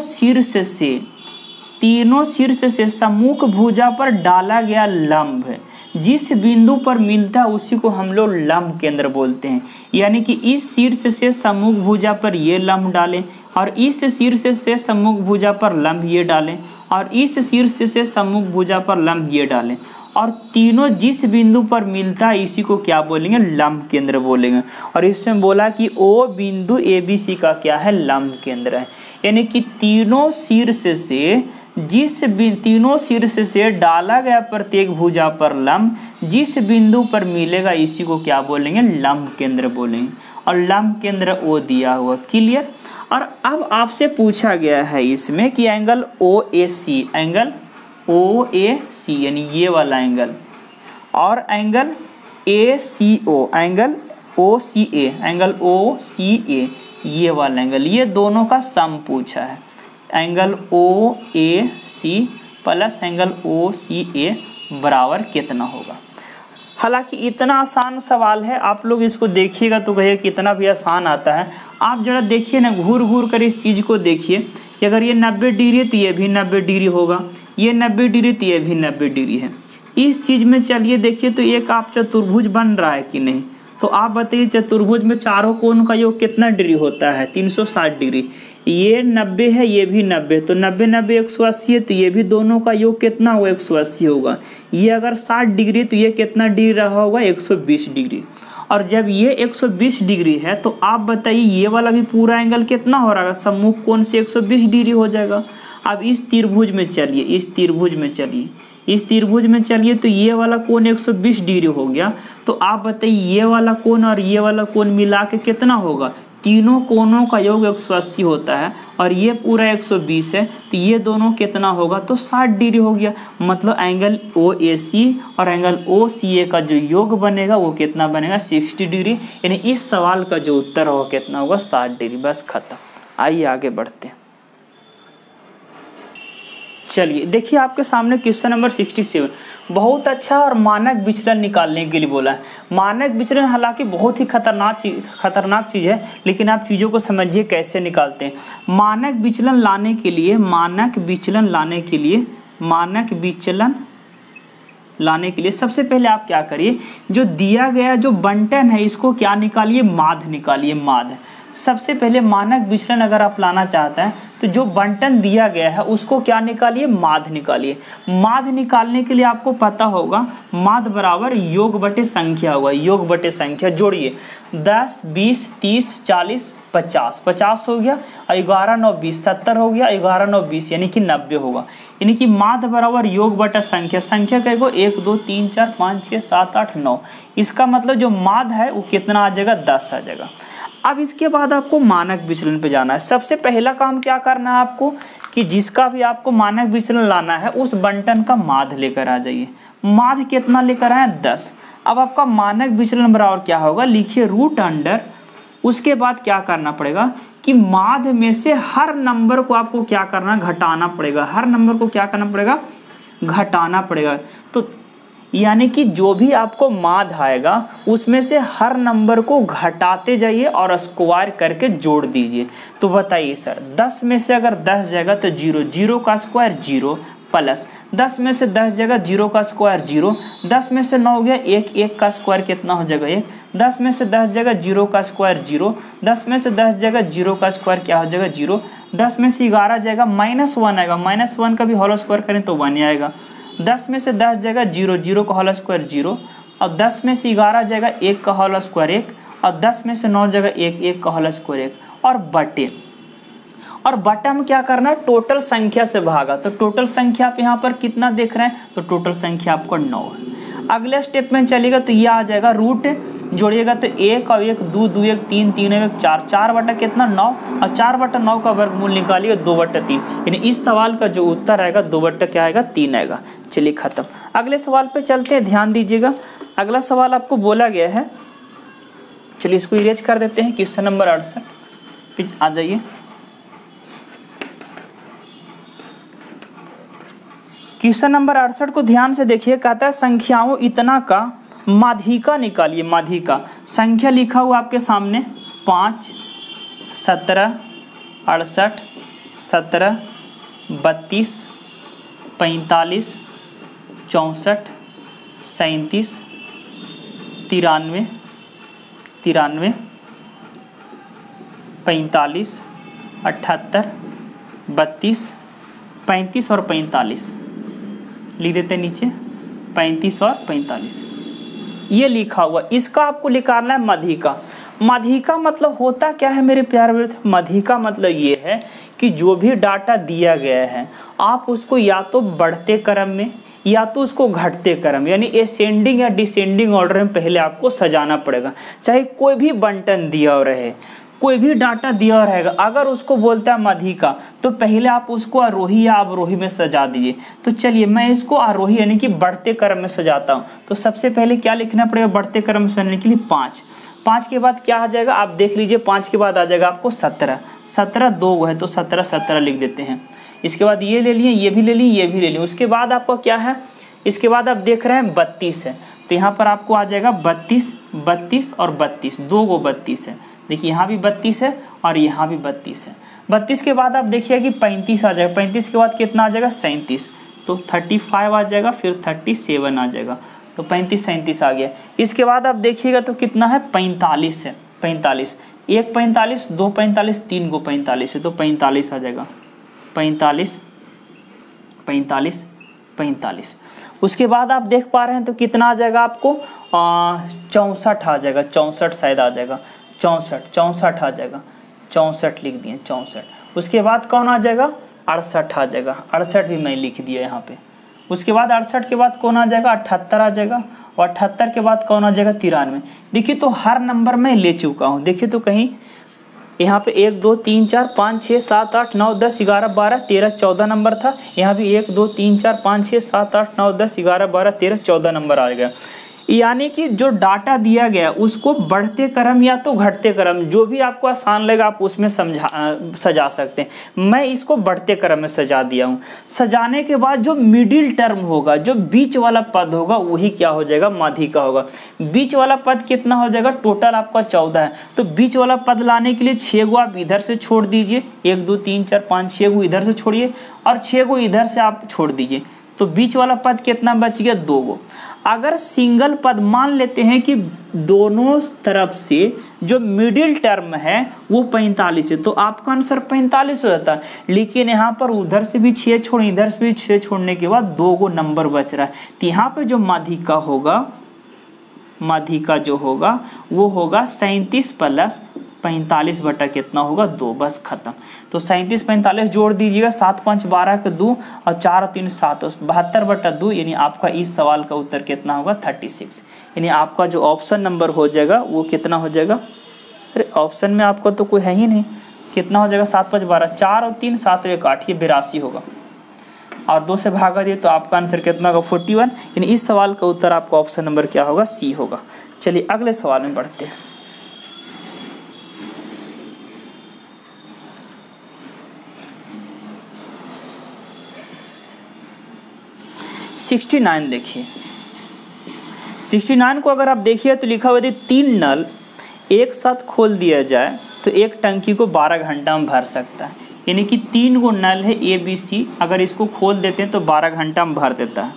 शीर्ष से सम्मुख भुजा पर डाला गया लंब है, जिस बिंदु पर मिलता है उसी को हम लोग लंब केंद्र बोलते हैं। यानी कि इस शीर्ष से सम्मुख भुजा पर ये लंब डालें और इस शीर्ष से सम्मुख भुजा पर लंब ये डालें और इस शीर्ष से सम्मुख भुजा पर लंब ये डालें, और तीनों जिस बिंदु पर मिलता है इसी को क्या बोलेंगे, लंब केंद्र बोलेंगे। और इसमें बोला कि O बिंदु ABC का क्या है, लंब केंद्र है। यानी कि तीनों शीर्ष से डाला गया प्रत्येक भुजा पर लंब जिस बिंदु पर मिलेगा इसी को क्या बोलेंगे, लंब केंद्र बोलेंगे। और लंब केंद्र O दिया हुआ, क्लियर। और अब आपसे पूछा गया है इसमें कि एंगल OAC, एंगल OAC यानी ये वाला एंगल, और angle ACO, angle OCA, angle OCA ये वाला एंगल, ये दोनों का सम पूछा है। Angle OAC plus angle OCA बराबर कितना होगा। हालांकि इतना आसान सवाल है, आप लोग इसको देखिएगा तो कहिए कितना भी आसान आता है। आप जरा देखिए ना, घूर घूर कर इस चीज़ को देखिए कि अगर ये 90 डिग्री है तो ये भी 90 डिग्री होगा, ये 90 डिग्री तो ये भी 90 डिग्री है। इस चीज़ में चलिए देखिए तो एक आप चतुर्भुज बन रहा है कि नहीं। तो आप बताइए चतुर्भुज में चारों कोण का योग कितना डिग्री होता है, 360 डिग्री। ये 90 है, ये भी 90, तो 90 90 180 है, तो ये भी दोनों का योग कितना होगा, 180 होगा। ये अगर 60 डिग्री तो ये कितना डिग्री रहा होगा, 120 डिग्री। और जब ये 120 डिग्री है तो आप बताइए ये वाला भी पूरा एंगल कितना हो रहा है, सम्मुख कोण से 120 डिग्री हो जाएगा। अब इस त्रिभुज में चलिए, इस त्रिभुज में चलिए, इस त्रिभुज में चलिए तो ये वाला कोण 120 डिग्री हो गया। तो आप बताइए ये वाला कोण और ये वाला कोण मिला के कितना होगा, तीनों कोणों का योग 180 होता है और ये पूरा 120 है, तो ये दोनों कितना होगा, तो 60 डिग्री हो गया। मतलब एंगल OAC और एंगल OCA का जो योग बनेगा वो कितना बनेगा, 60 डिग्री। यानी इस सवाल का जो उत्तर होगा कितना होगा, 60 डिग्री। बस खत्म। आइए आगे बढ़ते हैं। चलिए देखिए आपके सामने क्वेश्चन नंबर 67 बहुत अच्छा और मानक विचलन निकालने के लिए बोला है। मानक विचलन हालांकि बहुत ही खतरनाक चीज़ है, लेकिन आप चीज़ों को समझिए कैसे निकालते हैं। मानक विचलन लाने के लिए सबसे पहले आप क्या करिए, जो दिया गया जो बंटन है इसको क्या निकालिए, माध्य निकालिए, माध्य। सबसे पहले मानक विचलन अगर आप लाना चाहते हैं तो जो बंटन दिया गया है उसको क्या निकालिए, माध्य निकालिए। माध्य निकालने के लिए आपको पता होगा माध्य बराबर योग बटे संख्या होगा, योग बटे संख्या। जोड़िए 10 20 30 40 50, 50 हो गया, 11 9 20 70 हो गया, 11 9 20 यानी कि 90 होगा। यानी कि माध्य बराबर योग बटा संख्या। संख्या कहेगा 1 2 3 4 5 6 7 8 9। इसका मतलब जो माध्य है वो कितना आ जाएगा, 10 आ जाएगा। अब इसके बाद आपको मानक विचलन पे जाना है। सबसे पहला काम क्या करना है आपको कि जिसका भी आपको मानक विचलन लाना है उस बंटन का माध्य लेकर आ जाइए। माध्य कितना लेकर आए, 10। अब आपका मानक विचलन बराबर क्या होगा, लिखिए रूट अंडर, उसके बाद क्या करना पड़ेगा कि माध्य में से हर नंबर को आपको क्या करना, घटाना पड़ेगा। हर नंबर को क्या करना पड़ेगा, घटाना पड़ेगा। तो यानी कि जो भी आपको माध्य आएगा उसमें से हर नंबर को घटाते जाइए और स्क्वायर करके जोड़ दीजिए। तो बताइए सर 10 में से अगर 10 जाएगा तो 0, 0 का स्क्वायर 0, प्लस 10 में से 10 जाएगा 0 का स्क्वायर 0, 10 में से 9 हो गया 1, 1 का स्क्वायर कितना हो जाएगा 1, 10 में से 10 जाएगा 0 का स्क्वायर 0, 10 में से 10 जाएगा 0 का स्क्वायर क्या हो जाएगा 0, 10 में से 11 जाएगा -1 आएगा, -1 का भी होल स्क्वायर करें तो 1 आएगा। 10 में से 10 जाएगा 0, 0 का होल स्क्वायर 0, और 10 में से 11 जाएगा 1 का होल स्क्वायर 1, और 10 में से 9 जाएगा 1, 1 का होल स्क्वायर 1, और बटे। और बटा में क्या करना है, टोटल संख्या से भागा। तो टोटल संख्या आप यहाँ पर कितना देख रहे हैं, तो टोटल संख्या आपको 9 है। अगले स्टेप में चलेगा तो ये आ जाएगा रूट, जोड़िएगा तो 1 और 1 2, 2 1 3, 3 1 4, 4 बटा कितना 9, और 4 बटा 9 का वर्गमूल निकालिए 2 बटा 3। यानी इस सवाल का जो उत्तर आएगा 2 बटा क्या आएगा 3 आएगा। चलिए खत्म। अगले सवाल पे चलते हैं, ध्यान दीजिएगा। अगला सवाल आपको बोला गया है, चलिए इसको इरेज कर देते हैं। क्वेश्चन नंबर 68 पे आ जाइए। क्वेश्चन नंबर 68 को ध्यान से देखिए। कहता है संख्याओं इतना का माध्यिका निकालिए। माध्यिका संख्या लिखा हुआ आपके सामने 5 17 68 17 32 45 64 37 93 93 45 78 32 35 और 45 लिख देते हैं नीचे, 35 और 45 ये लिखा हुआ। इसका आपको निकालना है माध्यिका। माध्यिका मतलब होता क्या है मेरे प्यारे विद्यार्थी, माध्यिका मतलब ये है कि जो भी डाटा दिया गया है आप उसको या तो बढ़ते क्रम में या तो उसको घटते क्रम यानी एसेंडिंग या डिसेंडिंग ऑर्डर में पहले आपको सजाना पड़ेगा। चाहे कोई भी बंटन दिया रहे कोई भी डाटा दिया रहेगा, अगर उसको बोलता है माध्यिका तो पहले आप उसको आरोही या अवरोही में सजा दीजिए। तो चलिए मैं इसको आरोही यानी कि बढ़ते क्रम में सजाता हूँ। तो सबसे पहले क्या लिखना पड़ेगा बढ़ते क्रम में सजाने के लिए 5। 5 के बाद क्या आ जाएगा आप देख लीजिए, 5 के बाद आ जाएगा आपको 17। 17 2 है तो 17 17 लिख देते हैं। इसके बाद ये ले लिए, ये भी ले लिए, ये भी ले लिए। उसके बाद आपको क्या है, इसके बाद आप देख रहे हैं 32 है, तो यहाँ पर आपको आ जाएगा 32 32 और 32, 2 गो 32 है। देखिए यहाँ भी 32 है और यहाँ भी 32 है। 32 के बाद आप देखिए कि 35 आ जाएगा। 35 के बाद कितना आ जाएगा 37, तो 35 आ जाएगा, फिर 37 आ जाएगा, तो 35 37 आ गया। इसके बाद आप देखिएगा तो कितना है 45 है। 45 1 45 2 45 3 गो 45 है, तो 45 आ जाएगा। 45 45 45। उसके बाद आप देख पा रहे हैं तो कितना आ जाएगा आपको 64 आ जाएगा। 64 शायद आ जाएगा, 64 आ जाएगा। 64 लिख दिए 64। उसके बाद कौन आ जाएगा 68 आ जाएगा। 68 भी मैं लिख दिया यहाँ पे। उसके बाद 68 के बाद कौन आ जाएगा 78 आ जाएगा, और 78 के बाद कौन आ जाएगा 93। देखिए तो हर नंबर मैं ले चुका हूँ। देखिए तो कहीं यहाँ पे 1 2 3 4 5 6 7 8 9 10 11 12 13 14 नंबर था। यहाँ भी 1 2 3 4 5 6 7 8 9 10 11 12 13 14 नंबर आ गया। यानी कि जो डाटा दिया गया उसको बढ़ते क्रम या तो घटते क्रम, जो भी आपको आसान लगा आप उसमें सजा सकते हैं। मैं इसको बढ़ते क्रम में सजा दिया हूँ। सजाने के बाद जो मिडिल टर्म होगा, जो बीच वाला पद होगा, वही क्या हो जाएगा माध्यिका होगा। बीच वाला पद कितना हो जाएगा, टोटल आपका 14 है, तो बीच वाला पद लाने के लिए 6 गो आप इधर से छोड़ दीजिए। 1 2 3 4 5 6 गो इधर से छोड़िए और 6 गो इधर से आप छोड़ दीजिए, तो बीच वाला पद कितना बच गया 2 गो। अगर सिंगल पद मान लेते हैं कि दोनों तरफ से जो मिडिल टर्म है वो 45 है, तो आपका आंसर 45 हो जाता है। लेकिन यहाँ पर उधर से भी 6 छोड़, इधर से भी 6 छोड़ने के बाद 2 गो नंबर बच रहा है। तो यहाँ पे जो माध्यिका होगा, माध्यिका जो होगा वो होगा 37 प्लस 45 बटा कितना होगा 2, बस खत्म। तो 37 45 जोड़ दीजिएगा, 7 5 12 के 2 और 4 3 7, 72 बटा 2, यानी आपका इस सवाल का उत्तर कितना होगा 36। यानी आपका जो ऑप्शन नंबर हो जाएगा वो कितना हो जाएगा, अरे ऑप्शन में आपका तो कोई है ही नहीं, कितना हो जाएगा 7 5 12, 4 और 3 7 1 8, ये 82 होगा। और 2 से भागा दिए तो आपका आंसर कितना होगा 41। यानी इस सवाल का उत्तर आपका ऑप्शन नंबर क्या होगा सी होगा। चलिए अगले सवाल में बढ़ते हैं। 69 देखिए। 69 को अगर आप देखिए तो लिखा हुआ है 3 नल एक साथ खोल दिया जाए तो एक टंकी को 12 घंटा में भर सकता है। यानी कि 3 गो नल है ए बी सी, अगर इसको खोल देते हैं तो 12 घंटा में भर देता है।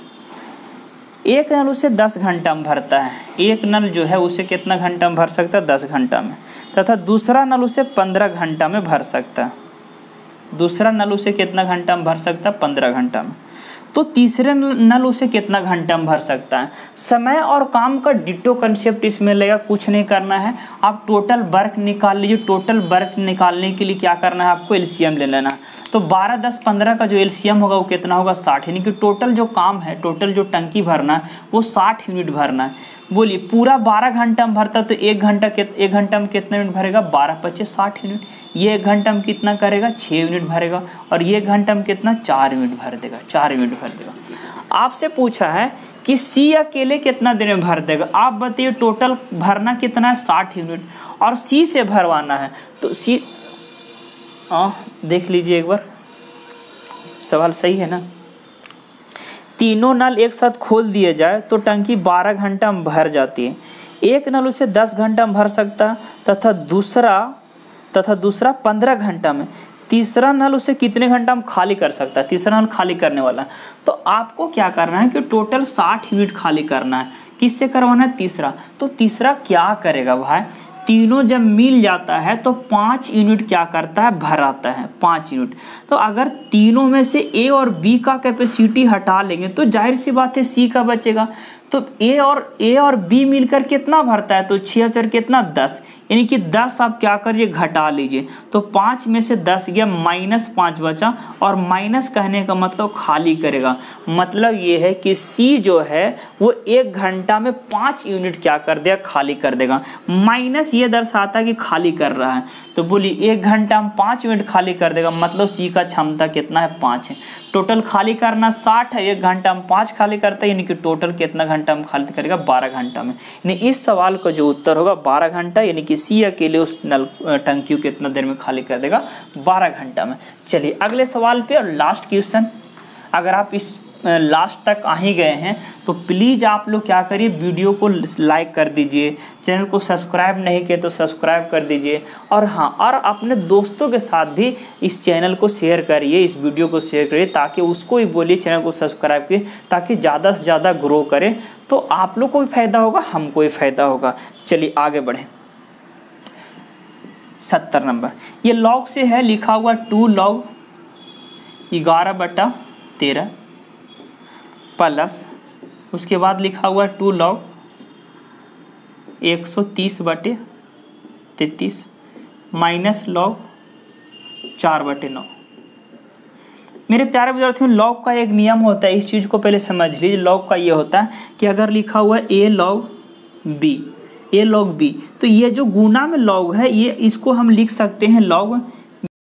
एक नल उसे 10 घंटा में भरता है। एक नल जो है उसे कितना घंटा में भर सकता है 10 घंटा में, तथा दूसरा नल उसे 15 घंटा में भर सकता है। दूसरा नल उसे कितना घंटा में भर सकता है 15 घंटा में। तो तीसरे नल उसे कितना घंटा में भर सकता है। समय और काम का डिटो कंसेप्ट इसमें लेगा, कुछ नहीं करना है, आप टोटल वर्क निकाल लीजिए। टोटल वर्क निकालने के लिए क्या करना है आपको एलसीएम ले लेना। तो 12 10 15 का जो एलसीएम होगा वो कितना होगा 60, यानी कि टोटल जो काम है, टोटल जो टंकी भरना है वो 60 यूनिट भरना है। बोलिए पूरा 12 घंटा में भरता तो 1 घंटा में कितना यूनिट भरेगा 12 25 60 यूनिट। ये 1 घंटा में कितना करेगा 6 यूनिट भरेगा, और ये 1 घंटा में कितना 4 यूनिट भर देगा, 4 यूनिट भर देगा। आपसे पूछा है कि सी अकेले कितना देर में भर देगा, आप बताइए। टोटल भरना कितना है 60 यूनिट, और सी से भरवाना है तो सी देख लीजिए एक बार, सवाल सही है ना। तीनों नल एक साथ खोल दिए जाए तो टंकी 12 घंटा में भर जाती है। एक नल उसे 10 घंटा में भर सकता है, तथा दूसरा 15 घंटा में। तीसरा नल उसे कितने घंटा में खाली कर सकता है, तीसरा नल खाली करने वाला। तो आपको क्या करना है कि टोटल 60 यूनिट खाली करना है। किससे करवाना है तीसरा। तो तीसरा क्या करेगा भाई, तीनों जब मिल जाता है तो 5 यूनिट क्या करता है भराता है, 5 यूनिट। तो अगर तीनों में से ए और बी का कैपेसिटी हटा लेंगे तो जाहिर सी बात है सी का बचेगा। तो ए और बी मिलकर कितना भरता है, तो 6 4 कितना 10, यानी कि 10 आप क्या करिए घटा लीजिए, तो 5 में से 10 गया, -5 बचा, और माइनस कहने का मतलब खाली करेगा, मतलब ये है कि सी जो है वो 1 घंटा में 5 यूनिट क्या कर देगा, खाली कर देगा। माइनस ये दर्शाता है कि खाली कर रहा है, तो बोलिए 1 घंटा में 5 यूनिट खाली कर देगा, मतलब सी का क्षमता कितना है, 5 है। टोटल खाली करना 60 है, 1 घंटा में 5 खाली करता है, यानी कि टोटल कितना घंटा में खाली करेगा, 12 घंटा में। यानी इस सवाल का जो उत्तर होगा 12 घंटा, यानी कि सी अकेले उस नल टंकी को कितना देर में खाली कर देगा, 12 घंटा में। चलिए अगले सवाल पे और लास्ट क्वेश्चन। अगर आप इस लास्ट तक आ ही गए हैं तो प्लीज़ आप लोग क्या करिए, वीडियो को लाइक कर दीजिए, चैनल को सब्सक्राइब नहीं किए तो सब्सक्राइब कर दीजिए, और हाँ, और अपने दोस्तों के साथ भी इस चैनल को शेयर करिए, इस वीडियो को शेयर करिए, ताकि उसको भी बोलिए चैनल को सब्सक्राइब किए, ताकि ज़्यादा से ज़्यादा ग्रो करे, तो आप लोग को भी फायदा होगा, हमको भी फायदा होगा। चलिए आगे बढ़ें। 70 नंबर, ये लॉग से है, लिखा हुआ 2 log 11/13 प्लस उसके बाद लिखा हुआ 2 log 130/33 माइनस log 4/9। मेरे प्यारे विद्यार्थियों, लॉग का एक नियम होता है, इस चीज़ को पहले समझ लीजिए। लॉग का ये होता है कि अगर लिखा हुआ है a log b, तो ये जो गुना में लॉग है, ये इसको हम लिख सकते हैं log